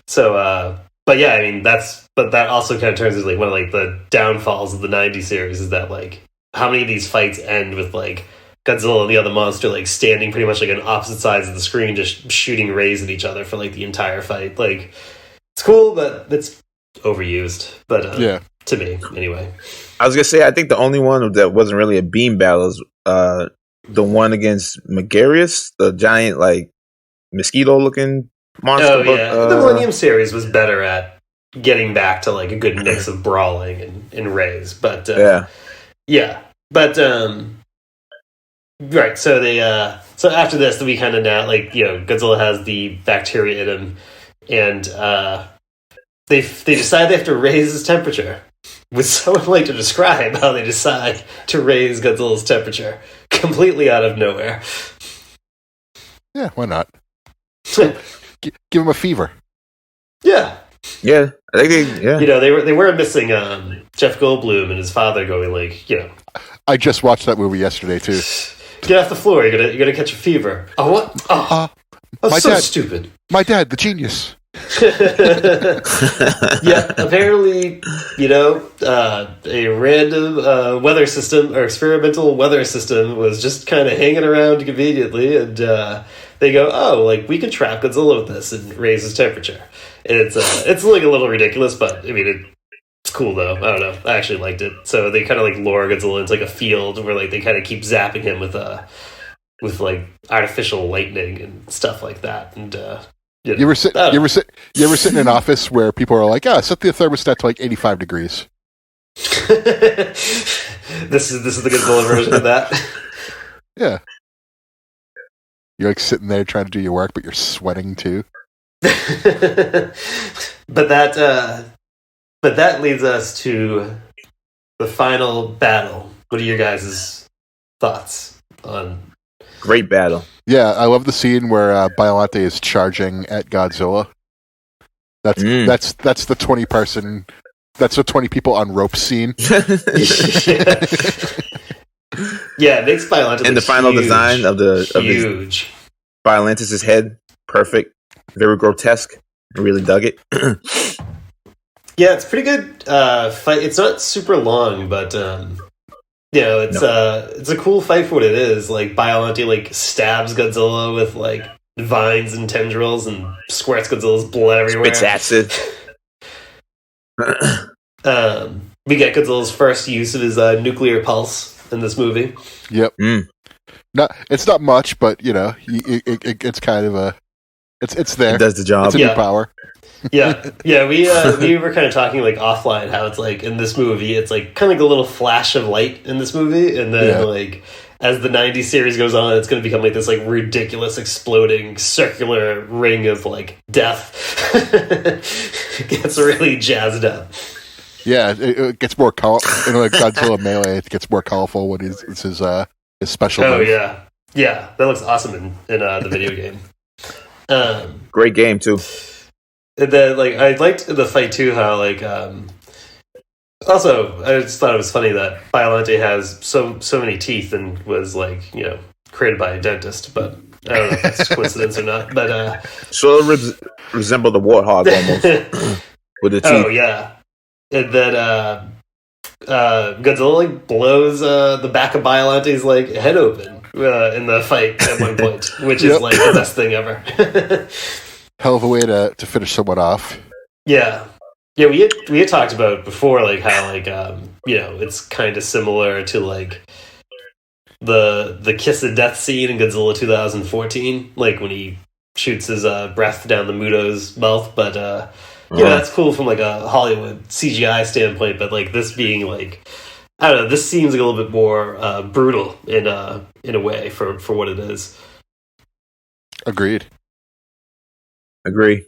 so, but yeah, I mean that also kind of turns into like one of like the downfalls of the '90s series is that like how many of these fights end with like Godzilla and the other monster like standing pretty much like on opposite sides of the screen, just shooting rays at each other for like the entire fight. Like it's cool, but it's overused, but to me anyway. I was gonna say I think the only one that wasn't really a beam battle is the one against Megarius, the giant like mosquito looking monster. Oh yeah, the Millennium series was better at getting back to like a good mix of brawling and rays, but right. So they so after this, we kind of now like Godzilla has the bacteria in him, and they decide they have to raise his temperature. Would someone like to describe how they decide to raise Godzilla's temperature completely out of nowhere? Yeah, why not? Give him a fever. Yeah. Yeah, I think they were missing Jeff Goldblum and his father going like, I just watched that movie yesterday too. Get off the floor, you're gonna catch a fever. Oh what? Oh, that's so stupid. My dad, the genius. Yeah, apparently, a random weather system or experimental weather system was just kind of hanging around conveniently, and they go, "Oh, like we could trap Godzilla with this and raise his temperature." And it's like a little ridiculous, but I mean it's cool though. I don't know, I actually liked it. So they kind of like lure Godzilla into like a field where like they kind of keep zapping him with like artificial lightning and stuff like that, and. You ever sit in an office where people are like, set the thermostat to like 85 degrees. This is the Godzilla version of that. Yeah. You're like sitting there trying to do your work, but you're sweating too. But that leads us to the final battle. What are your guys' thoughts on? Great battle. Yeah, I love the scene where Biollante is charging at Godzilla. That's the 20-person. That's the 20 people on ropes scene. Yeah, it makes Biollante and the final design of huge. Biolante's head, perfect, very grotesque. I really dug it. Yeah, it's pretty good fight. It's not super long, but it's a cool fight for what it is. Like Biollante like stabs Godzilla with like vines and tendrils and squirts Godzilla's blood everywhere. Spits acid. We get Godzilla's first use of his nuclear pulse in this movie. Yep. It's not much, but it's kind of it's there. It does the job. It's a new power. Yeah. We were kind of talking like offline how it's like in this movie, it's like kind of like a little flash of light in this movie, and then like as the '90s series goes on, it's going to become like this like ridiculous exploding circular ring of like death. It gets really jazzed up. Yeah, it gets more colorful. In like Godzilla Melee, it gets more colorful when it's his special. Oh move. Yeah, that looks awesome in the video game. Great game too. And then, like, I liked the fight too. How, like, also, I just thought it was funny that Biollante has so many teeth and was like, created by a dentist. But I don't know if that's coincidence or not. But so it resembled a warthog almost with the teeth. Oh yeah, and then Godzilla like blows the back of Biollante's like head open in the fight at one point, which is like the best thing ever. Hell of a way to finish someone off. Yeah. We had talked about before, like how like it's kind of similar to like the kiss of death scene in Godzilla 2014, like when he shoots his breath down the Muto's mouth. But that's cool from like a Hollywood CGI standpoint. But like this being like, I don't know, this seems like a little bit more brutal in a way for what it is. Agreed. Agree.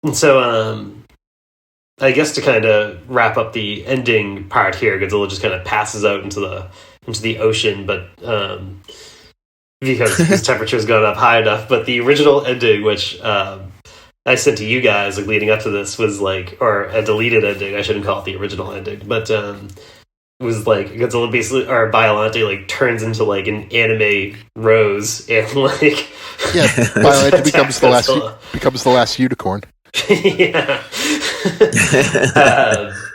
And so, I guess to kind of wrap up the ending part here, Godzilla just kind of passes out into the ocean, but because his temperature's gone up high enough. But the original ending, which I sent to you guys like leading up to this, was like, or a deleted ending. I shouldn't call it the original ending, but it was like Godzilla basically, or Biollante, like turns into like an anime rose and like Biollante becomes the last unicorn. Yeah.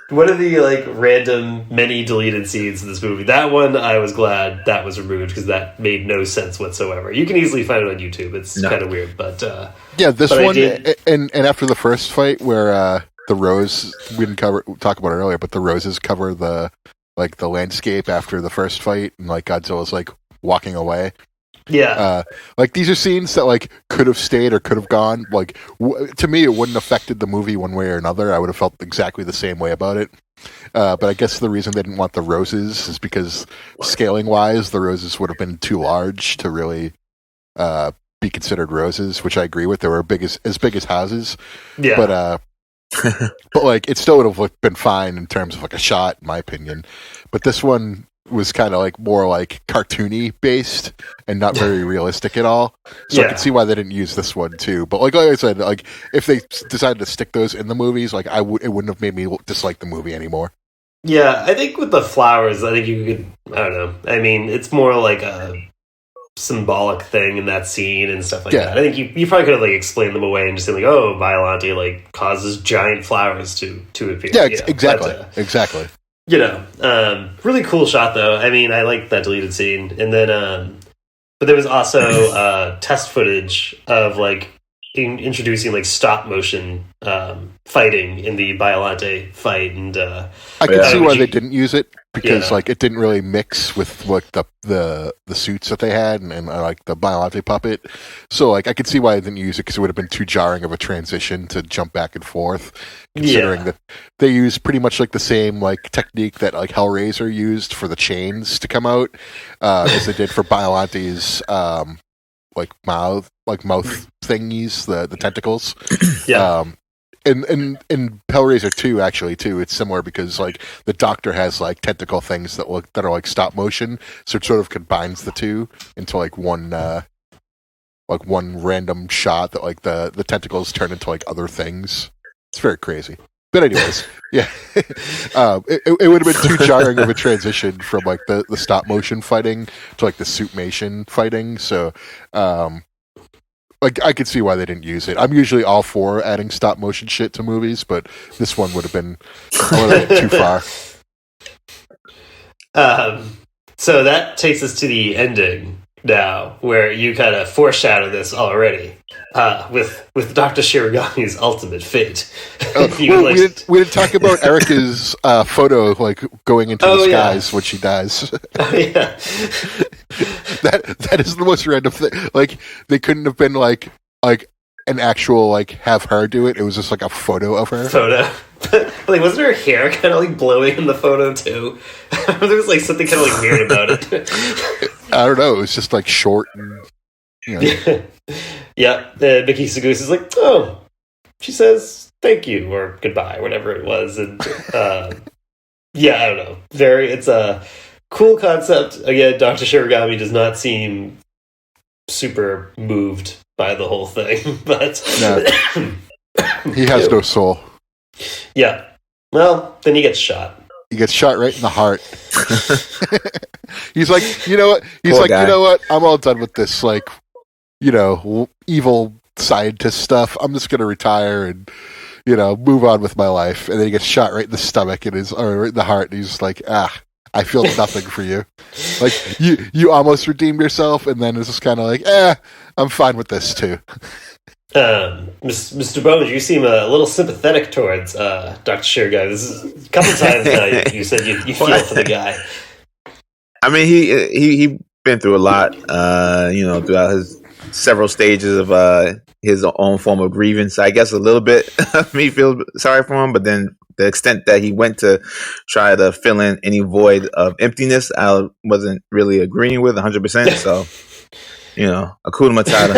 One of the like random many deleted scenes in this movie. That one I was glad that was removed because that made no sense whatsoever. You can easily find it on YouTube. It's kind of weird, but this one and after the first fight where the rose we didn't talk about it earlier, but the roses cover the landscape after the first fight, and like Godzilla's like walking away. Yeah. Like these are scenes that like could have stayed or could have gone. Like to me, it wouldn't have affected the movie one way or another. I would have felt exactly the same way about it. But I guess the reason they didn't want the roses is because scaling wise, the roses would have been too large to really be considered roses, which I agree with. They were as big as houses. Yeah. But But like, it still would have been fine in terms of like a shot, in my opinion. But this one was kind of like more like cartoony based and not very realistic at all. So I could see why they didn't use this one too. But like I said, like if they decided to stick those in the movies, like it wouldn't have made me dislike the movie anymore. Yeah, I think with the flowers, I think you could. I don't know. I mean, it's more like a symbolic thing in that scene and stuff like that. I think you probably could have like explained them away and just been like, oh, Biollante like causes giant flowers to appear. Yeah, exactly, exactly. You know, really cool shot though. I mean, I like that deleted scene, and then but there was also test footage of like introducing like stop motion fighting in the Biollante fight, and I can see why they didn't use it because like it didn't really mix with like the suits that they had and like the Biollante puppet. So like I could see why they didn't use it because it would have been too jarring of a transition to jump back and forth. Considering that they use pretty much like the same like technique that like Hellraiser used for the chains to come out as they did for Biollante's like mouth thingies, the tentacles. In Hellraiser 2 actually too, it's similar because like the doctor has like tentacle things that are like stop motion, so it sort of combines the two into like one random shot that like the tentacles turn into like other things. It's very crazy. But anyways, yeah, it would have been too jarring of a transition from like the stop motion fighting to like the suitmation fighting. So, like I could see why they didn't use it. I'm usually all for adding stop motion shit to movies, but this one would have been a little bit too far. So that takes us to the ending now, where you kind of foreshadow this already with Dr. Shirogami's ultimate fate. We didn't talk about Erica's photo, like going into the skies when she dies. Yeah, that is the most random thing. Like they couldn't have been like an actual like have her do it. It was just like a photo of her. Like wasn't her hair kind of like blowing in the photo too? There was like something kind of like weird about it. I don't know. It was just like short and you know. Yeah. Mickey Sagoose is like, oh, she says thank you or goodbye, whatever it was, and yeah, I don't know. It's a cool concept. Again, Dr. Shirogami does not seem super moved by the whole thing, but he has no soul. Yeah. Well, then he gets shot. He gets shot right in the heart. He's like, you know what? He's like, you know what? I'm all done with this, like, you know, evil scientist stuff. I'm just going to retire and, you know, move on with my life. And then he gets shot right in the stomach or right in the heart. And he's just like, I feel nothing for you. Like, you almost redeemed yourself. And then it's just kind of like, I'm fine with this too. Mr. Bones, you seem a little sympathetic towards Dr. Shirogami. This is a couple times now you said you feel for the guy. I mean, he been through a lot, you know, throughout his several stages of his own form of grievance. I guess a little bit of me feel sorry for him, but then the extent that he went to try to fill in any void of emptiness, I wasn't really agreeing with 100%. So. You know, Hakuna Matata.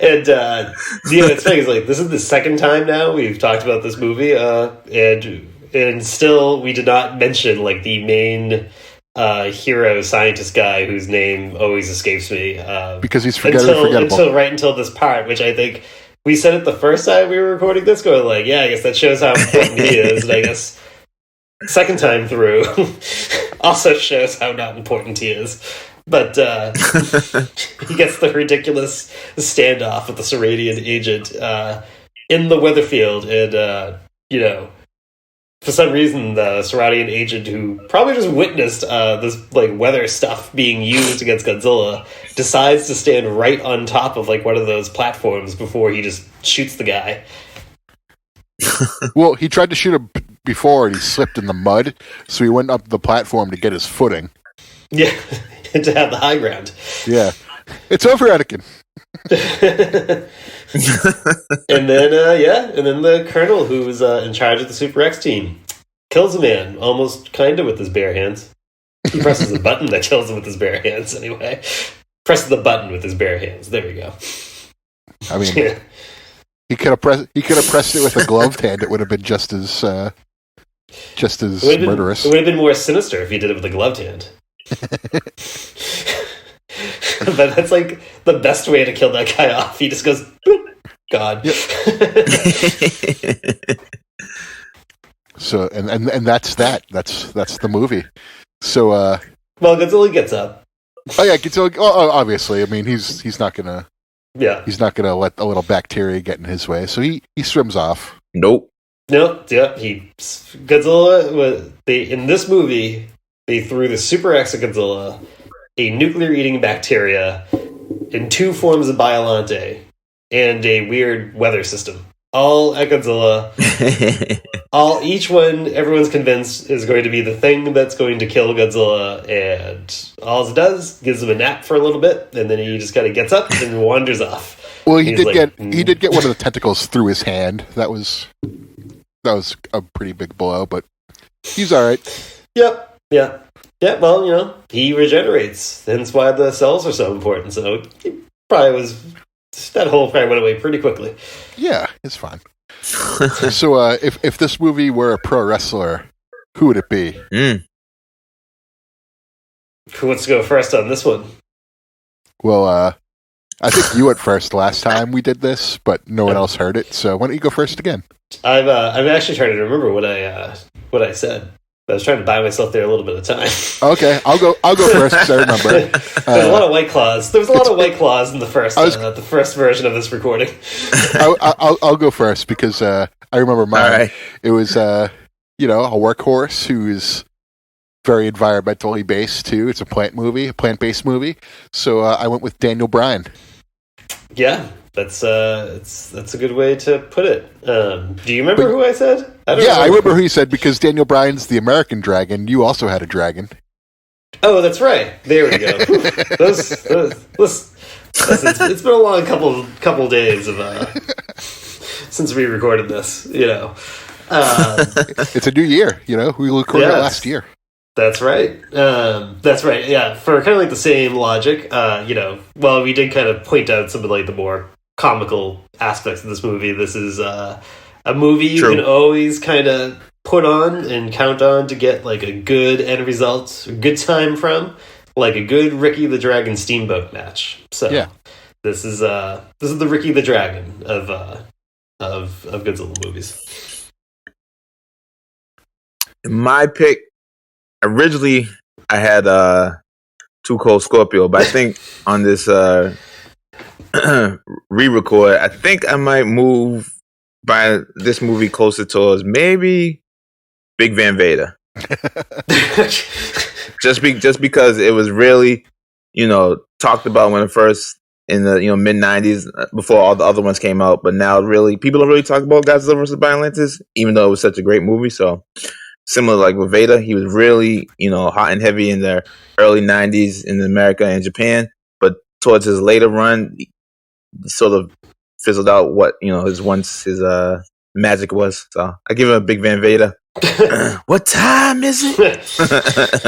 And, you know, it's funny, it's like, this is the second time now we've talked about this movie, and still we did not mention, like, the main hero scientist guy whose name always escapes me. Because he's forgettable. Until this part, which I think we said it the first time we were recording this, going like, yeah, I guess that shows how important he is, and I guess second time through also shows how not important he is. But he gets the ridiculous standoff with the Seradian agent in the weather field, and you know, for some reason the Seradian agent, who probably just witnessed this like weather stuff being used against Godzilla, decides to stand right on top of like one of those platforms before he just shoots the guy. Well, he tried to shoot him before and he slipped in the mud, so he went up the platform to get his footing. Yeah, to have the high ground. Yeah. It's over, Anakin. And then the colonel, who's in charge of the Super X team, kills a man, almost kind of with his bare hands. He presses the button that kills him with his bare hands, anyway. Presses the button with his bare hands. There we go. I mean, He could have pressed it with a gloved hand. It would have been just as murderous. It would have been more sinister if he did it with a gloved hand. But that's like the best way to kill that guy off. He just goes, boop, God. Yep. So and that's that. That's the movie. So well, Godzilla gets up. Oh yeah, Godzilla. Oh, obviously. I mean, he's not gonna. Yeah. He's not gonna let a little bacteria get in his way. So he swims off. Nope. Yeah. Godzilla in this movie they threw the Super X at Godzilla, a nuclear-eating bacteria, in 2 forms of Biollante, and a weird weather system. All at Godzilla. Each one, everyone's convinced, is going to be the thing that's going to kill Godzilla, and all it does, gives him a nap for a little bit, and then he just kind of gets up and wanders off. Well, he did get one of the tentacles through his hand. That was a pretty big blow, but he's all right. Yep. Yeah. Yeah. Well, he regenerates. Hence why the cells are so important. So he that whole probably went away pretty quickly. Yeah, it's fine. So, if this movie were a pro wrestler, who would it be? Who wants to go first on this one? Well, I think you went first last time we did this, but no one else heard it. So why don't you go first again? I'm actually trying to remember what I said. I was trying to buy myself there a little bit of time. Okay, I'll go first because I remember. There's a lot of White Claws. There was a lot of White Claws in the first version of this recording. I'll go first because I remember mine. Right. It was a workhorse who is very environmentally based too. It's a plant-based movie. So I went with Daniel Bryan. Yeah. That's a good way to put it. Do you remember who I said? I remember who you said because Daniel Bryan's the American dragon. You also had a dragon. Oh, that's right. There we go. It's been a long couple days of since we recorded this. It's a new year. We recorded it last year. That's right. Yeah, for kind of like the same logic. Well, we did kind of point out some of like the more comical aspects of this movie. This is a movie you can always kind of put on and count on to get like a good end result, a good time from, like a good Ricky the Dragon Steamboat match. So yeah. This is the Ricky the Dragon of Godzilla movies. My pick, originally I had Too Cold Scorpio, but I think on this re-record, I think I might move by this movie closer towards maybe Big Van Vader. just because it was really, talked about when it first in the mid 90s before all the other ones came out, but now really people don't really talk about Godzilla vs. Biollante, even though it was such a great movie. So similar like with Vader, he was really hot and heavy in the early 90s in America and Japan, but towards his later run, he sort of fizzled out what his magic was. So I give him a Big Van Vader. What time is it?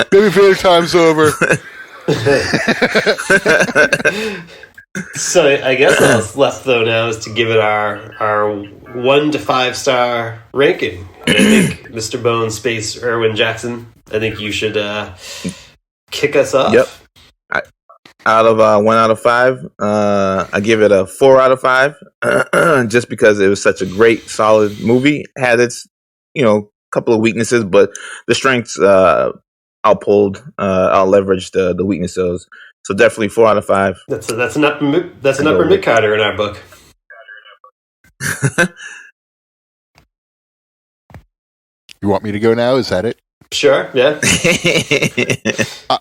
Baby Vader time's over. So I guess what's left though now is to give it our 1 to 5 star ranking. And I think Mr. Bones Space Irwin Jackson, I think you should kick us off. Yep. Out of 1 out of 5, I give it a 4 out of 5, just because it was such a great, solid movie. Had its, couple of weaknesses, but the strengths out-leveraged the weaknesses. So definitely 4 out of 5. That's an upper mid Carter in our book. You want me to go now? Is that it? Sure, yeah.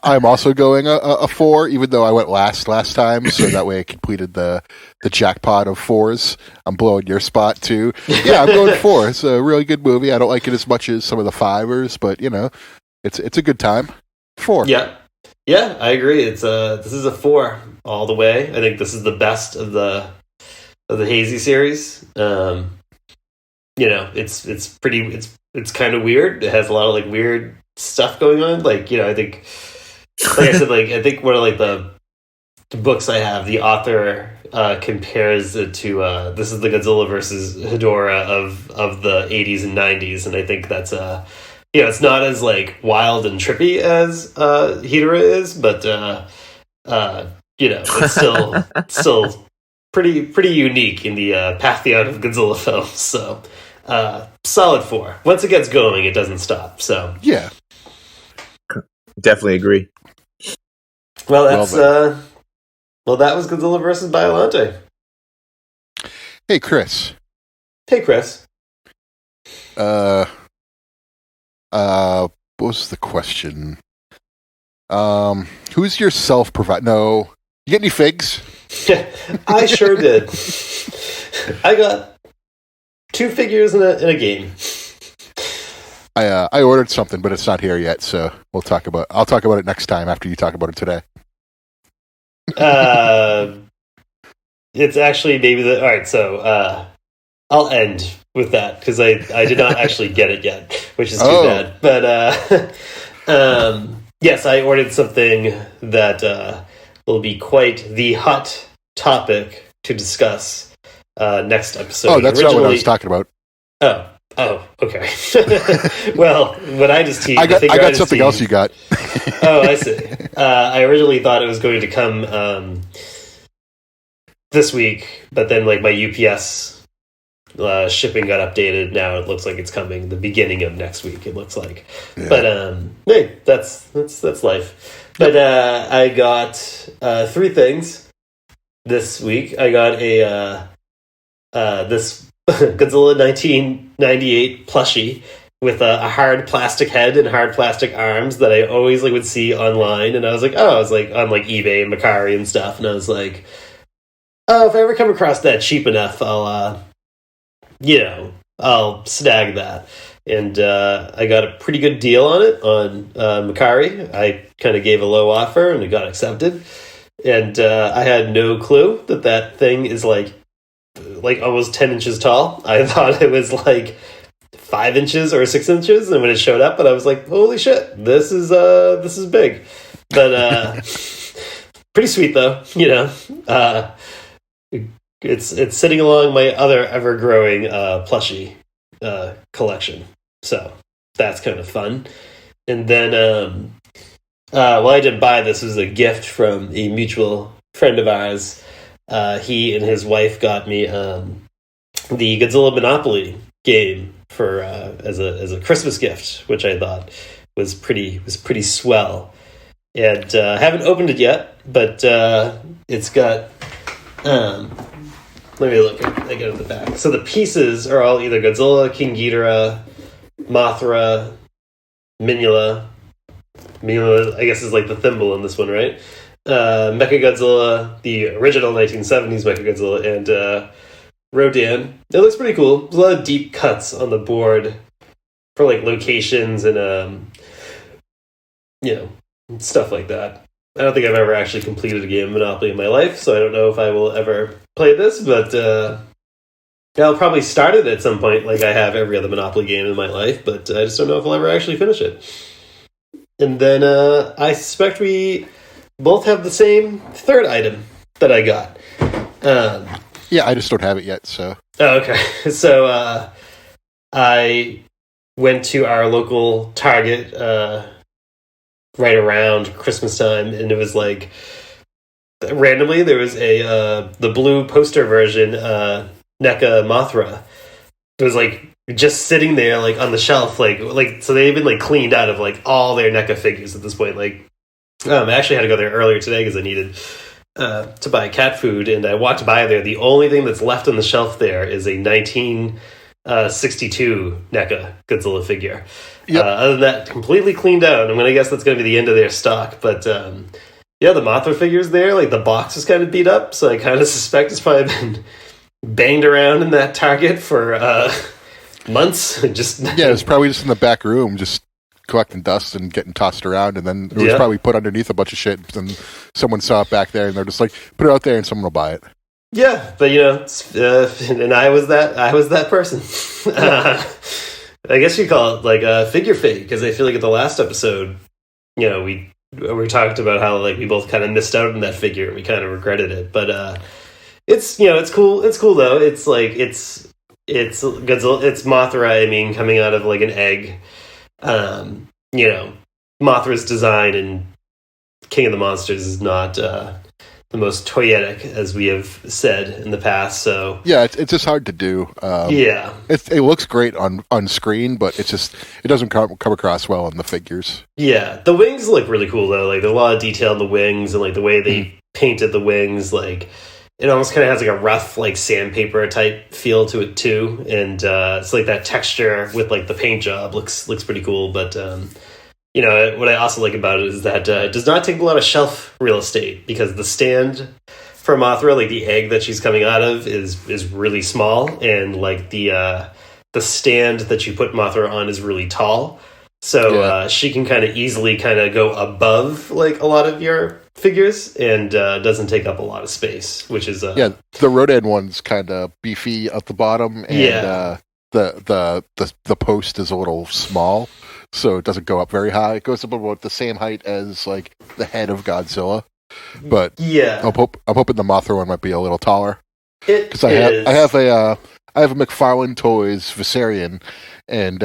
I'm also going a 4, even though I went last time, so that way I completed the jackpot of 4s. I'm blowing your spot too. Yeah, I'm going 4. It's a really good movie. I don't like it as much as some of the 5ers, but it's a good time. 4. Yeah, I agree. This is a 4 all the way. I think this is the best of the Hesei series. It's kind of weird. It has a lot of like weird stuff going on. Like, I think, like I said, like I think one of like the books I have, the author compares it to this is the Godzilla versus Hedorah of the 80s and 90s, and I think that's it's not as like wild and trippy as Hedorah is, but it's still pretty unique in the pantheon of Godzilla films. So solid 4. Once it gets going, it doesn't stop. So yeah, definitely agree. Well, that's that was Godzilla versus Biollante. Hey, Chris. Hey, Chris. What was the question? Who's your self-provide? No, you get any figs? I sure did. I got 2 figures in a game. I ordered something, but it's not here yet, so I'll talk about it next time after you talk about it today. It's actually maybe all right. So I'll end with that because I did not actually get it yet, which is too bad. But yes, I ordered something that will be quite the hot topic to discuss next episode. Oh, that's not what I was talking about. Oh, okay. Well, what I just teased... I got something else you got. Oh, I see. I originally thought it was going to come this week, but then like my UPS shipping got updated. Now it looks like it's coming the beginning of next week, it looks like. Yeah. But hey, that's life. But I got 3 things this week. I got a this Godzilla 1998 plushie with a hard plastic head and hard plastic arms that I always like would see online, and I was like on like eBay and Mercari and stuff, and I was like, oh, if I ever come across that cheap enough, I'll snag that. And I got a pretty good deal on it on Mercari. I kind of gave a low offer and it got accepted, and I had no clue that thing is like almost 10 inches tall. I thought it was like 5 inches or 6 inches, and when it showed up, and I was like, holy shit, this is big. But pretty sweet though, it's sitting along my other ever growing plushie collection, so that's kind of fun. And then I didn't buy this. It was a gift from a mutual friend of ours. He and his wife got me the Godzilla Monopoly game for as a Christmas gift, which I thought was pretty swell. And haven't opened it yet, but it's got. Let me look. I get at the back. So the pieces are all either Godzilla, King Ghidorah, Mothra, Minula. Minula, I guess, is like the thimble in this one, right? Mechagodzilla, the original 1970s Mechagodzilla, and Rodan. It looks pretty cool. There's a lot of deep cuts on the board for like locations and stuff like that. I don't think I've ever actually completed a game of Monopoly in my life, so I don't know if I will ever play this, but I'll probably start it at some point like I have every other Monopoly game in my life, but I just don't know if I'll ever actually finish it. And then I suspect we both have the same third item that I got. Yeah, I just don't have it yet, so... Oh, okay. So I went to our local Target right around Christmas time, and it was like randomly there was the blue poster version NECA Mothra. It was like just sitting there like on the shelf, like so they've been like cleaned out of like all their NECA figures at this point. Like I actually had to go there earlier today because I needed to buy cat food, and I walked by there. The only thing that's left on the shelf there is a 1962 NECA Godzilla figure. Yep. Other than that, completely cleaned out. I mean, I guess that's going to be the end of their stock. But yeah, the Mothra figure's there. Like the box is kind of beat up, so I kind of suspect it's probably been banged around in that Target for months. Yeah, it's probably just in the back room, just collecting dust and getting tossed around, and then it was probably put underneath a bunch of shit, and someone saw it back there, and they're just like, put it out there, and someone will buy it. Yeah, but and I was that person. I guess you call it like a figure fake, because I feel like at the last episode, we we talked about how like we both kind of missed out on that figure and we kind of regretted it. But it's it's cool. It's cool though. It's like it's Godzilla. It's Mothra. I mean, coming out of like an egg. Mothra's design in King of the Monsters is not the most toyetic, as we have said in the past. So yeah, it's just hard to do. It looks great on screen, but it doesn't come across well in the figures. Yeah, the wings look really cool though. Like there's a lot of detail in the wings and like the way they painted the wings. Like it almost kind of has like a rough like sandpaper type feel to it too, and it's like that texture with like the paint job looks pretty cool. But what I also like about it is that it does not take a lot of shelf real estate, because the stand for Mothra, like the egg that she's coming out of, is really small, and like the stand that you put Mothra on is really tall. So she can kind of easily kind of go above like a lot of your figures, and doesn't take up a lot of space, which is the Rodan one's kind of beefy at the bottom, and the post is a little small, so it doesn't go up very high. It goes up about the same height as like the head of Godzilla, but I'm hoping the Mothra one might be a little taller, because I have a McFarlane Toys Viserion, and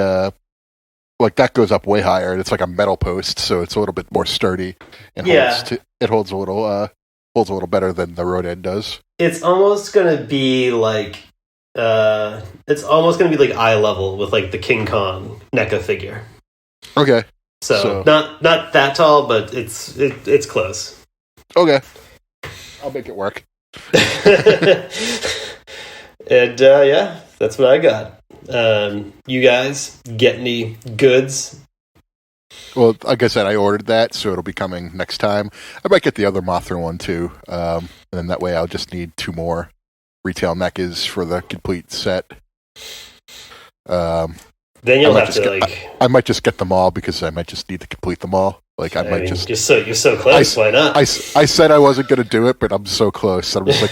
like that goes up way higher, and it's like a metal post, so it's a little bit more sturdy, and holds a little better than the Rodan does. It's almost gonna be like eye level with like the King Kong NECA figure. Okay, so not that tall, but it's close. Okay, I'll make it work. And that's what I got. You guys get any goods? Well, like I said, I ordered that, so it'll be coming next time. I might get the other Mothra one too, and then that way I'll just need 2 more retail mechas for the complete set. Then you'll have to I might just get them all, because I might just need to complete them all. Like you're so close. Why not? I said I wasn't going to do it, but I'm so close. I'm just like,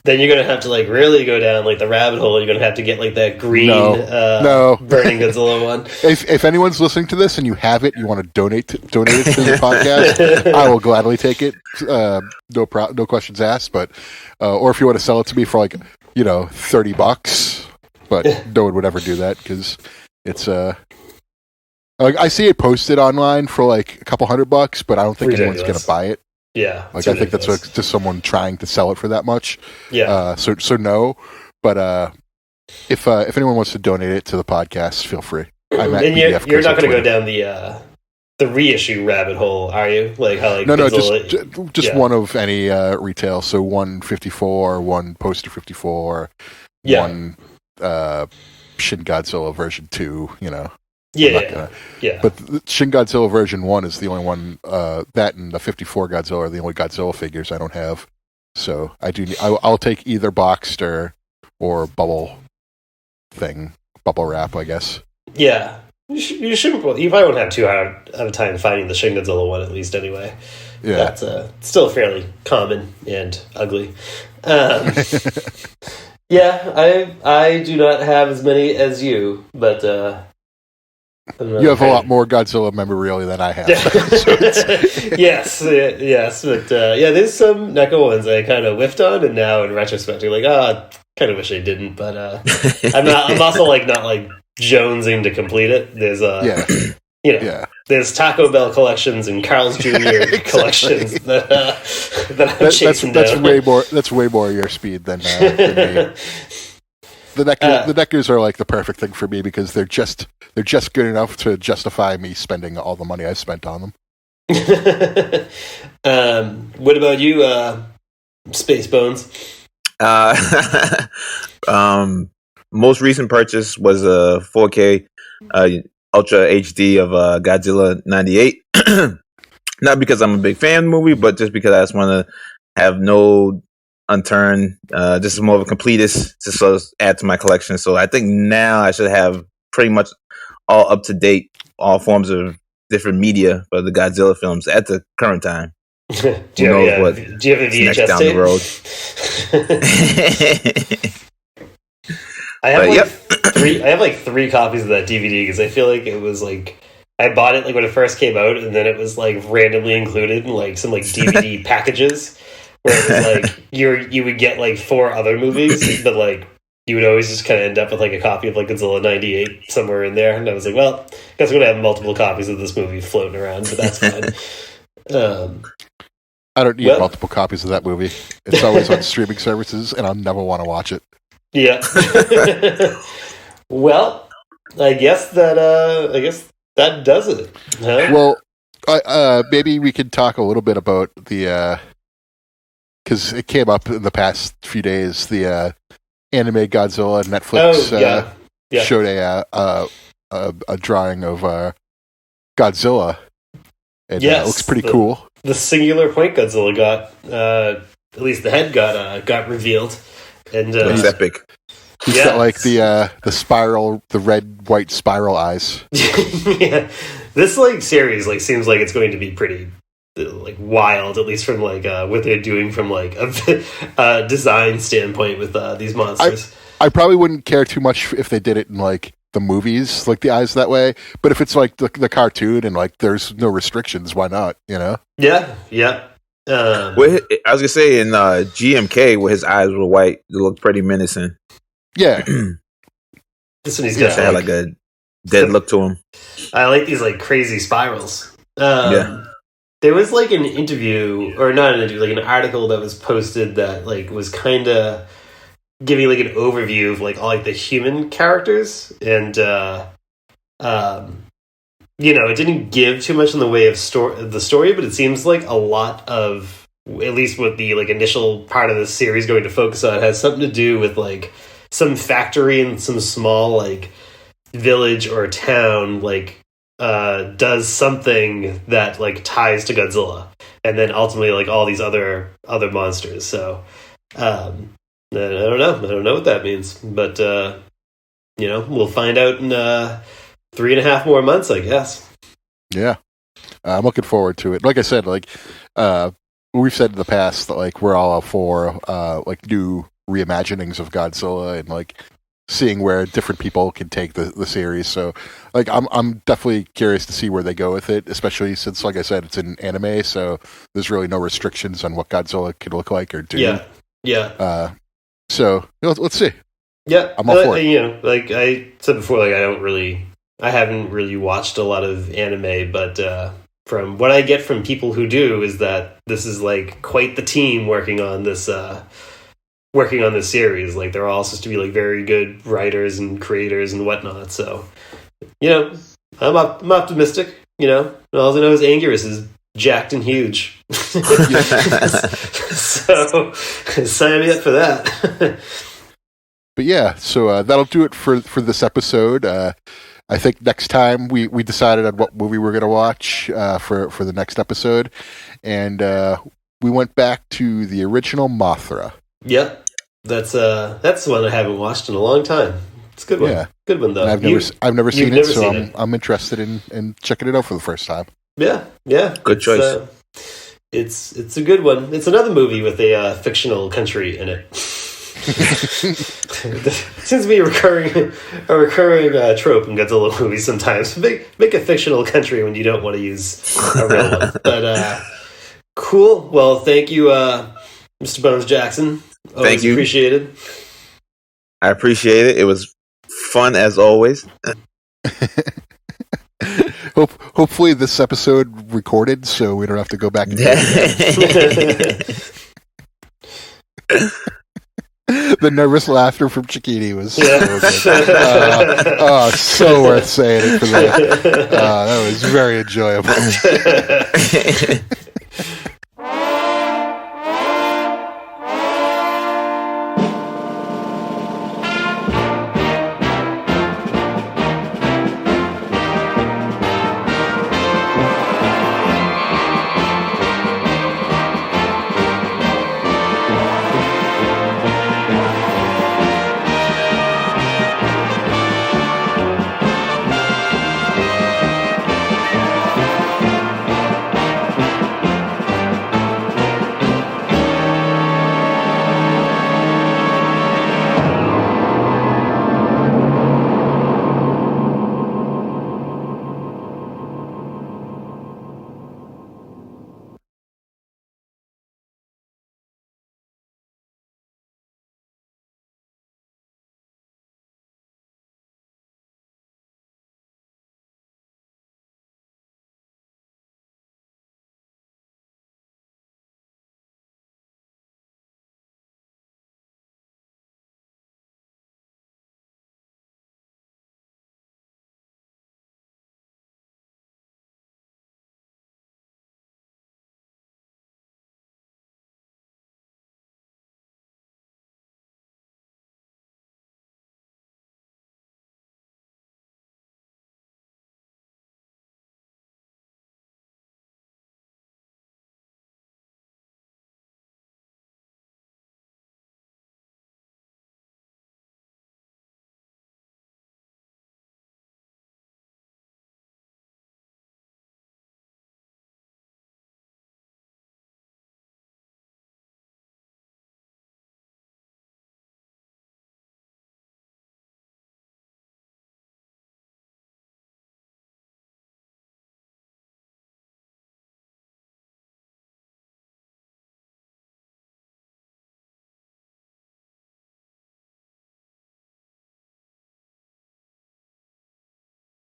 Then you're going to have to like really go down like the rabbit hole. You're going to have to get like that green burning Godzilla one. If anyone's listening to this and you have it, you want to donate it to the podcast, I will gladly take it. No questions asked. But or if you want to sell it to me for like $30, but no one would ever do that, because it's I see it posted online for like a couple $100, but I don't think anyone's going to buy it. Yeah, like I think that's just someone trying to sell it for that much. Yeah. So no, but if anyone wants to donate it to the podcast, feel free. And you're not going to go down the reissue rabbit hole, are you? Like how like no, just one of any retail. So 154, one Poster 54, one Shin Godzilla version 2. But the Shin Godzilla version 1 is the only one, that and the 54 Godzilla are the only Godzilla figures I don't have. So I'll take either boxed or bubble wrap, I guess. Yeah. You shouldn't. You probably won't have too hard of a time finding the Shin Godzilla one, at least anyway. Yeah. That's still fairly common and ugly. I do not have as many as you, but you have a lot more Godzilla memorabilia than I have. Yes, but there's some NECA ones I kind of whiffed on, and now in retrospect, you're like, kind of wish I didn't, but I'm also like not like jonesing to complete it. There's there's Taco Bell collections and Carl's Jr. collections that I'm chasing down. That's way more your speed than me. The NECAs are like the perfect thing for me, because they're just good enough to justify me spending all the money I spent on them. What about you, Space Bones? Most recent purchase was a 4K Ultra HD of Godzilla 98. Not because I'm a big fan of the movie, but just because I just want to have no unturned, just more of a completist to sort of add to my collection. So I think now I should have pretty much all up to date, all forms of different media for the Godzilla films at the current time. Do you have a VHS next down the road? I have 3 copies of that DVD, because I feel like it was like I bought it like when it first came out, and then it was like randomly included in like some like DVD packages where it was like you would get like 4 other movies, but like you would always just kind of end up with like a copy of like Godzilla '98 somewhere in there. And I was like, well, I guess I'm gonna have multiple copies of this movie floating around, but that's fine. I don't need multiple copies of that movie. It's always on streaming services, and I'll never want to watch it. Yeah. Well, I guess that does it. Huh? Well, maybe we could talk a little bit about the because it came up in the past few days. The anime Godzilla Netflix showed a drawing of Godzilla, and it looks pretty cool. The Singular Point Godzilla got at least the head got revealed, and he's epic. He's got like the spiral, the red white spiral eyes. Yeah, this like series like seems like it's going to be pretty like wild, at least from like what they're doing from like a design standpoint with these monsters. I probably wouldn't care too much if they did it in like the movies, like the eyes that way. But if it's like the cartoon and like there's no restrictions, why not? You know? Yeah. I was gonna say in GMK where his eyes were white, it looked pretty menacing. Yeah. This one he's got had like a dead look to him. I like these like crazy spirals. There was like an interview, or not an interview, like an article that was posted that like was kind of giving like an overview of like all like the human characters, and it didn't give too much in the way of the story, but it seems like a lot of, at least what the like initial part of the series going to focus on, has something to do with like some factory in some small like village or town like does something that like ties to Godzilla, and then ultimately like all these other monsters. So I don't know what that means, but we'll find out in 3.5 more months, I guess. Yeah, I'm looking forward to it. Like I said, like we've said in the past that like we're all for like new reimaginings of Godzilla and like seeing where different people can take the series. So like I'm definitely curious to see where they go with it, especially since, like I said, it's an anime, so there's really no restrictions on what Godzilla could look like or do. Yeah. So let's see. Yeah, I'm all for it. Like I said before, like I haven't really watched a lot of anime, but from what I get from people who do is that this is like quite the team working on this series. Like they're all supposed to be like very good writers and creators and whatnot. So, I'm optimistic. All I know is Anguirus is jacked and huge. So sign me up for that. But yeah, so that'll do it for this episode. I think next time we decided on what movie we're going to watch for the next episode, and we went back to the original Mothra. Yep, that's the one I haven't watched in a long time. It's a good one. Yeah. Good one though. And I've never seen it, so I'm interested in checking it out for the first time. Yeah. Good choice. It's a good one. It's another movie with a fictional country in it. Seems to be a recurring trope in Godzilla movies sometimes. Make a fictional country when you don't want to use a real one. But cool. Well, thank you, Mr. Bones Jackson. Always thank you. Appreciated. I appreciate it. It was fun as always. Hopefully this episode recorded so we don't have to go back and The nervous laughter from Chiquini was so good. So worth saying it for that. That was very enjoyable.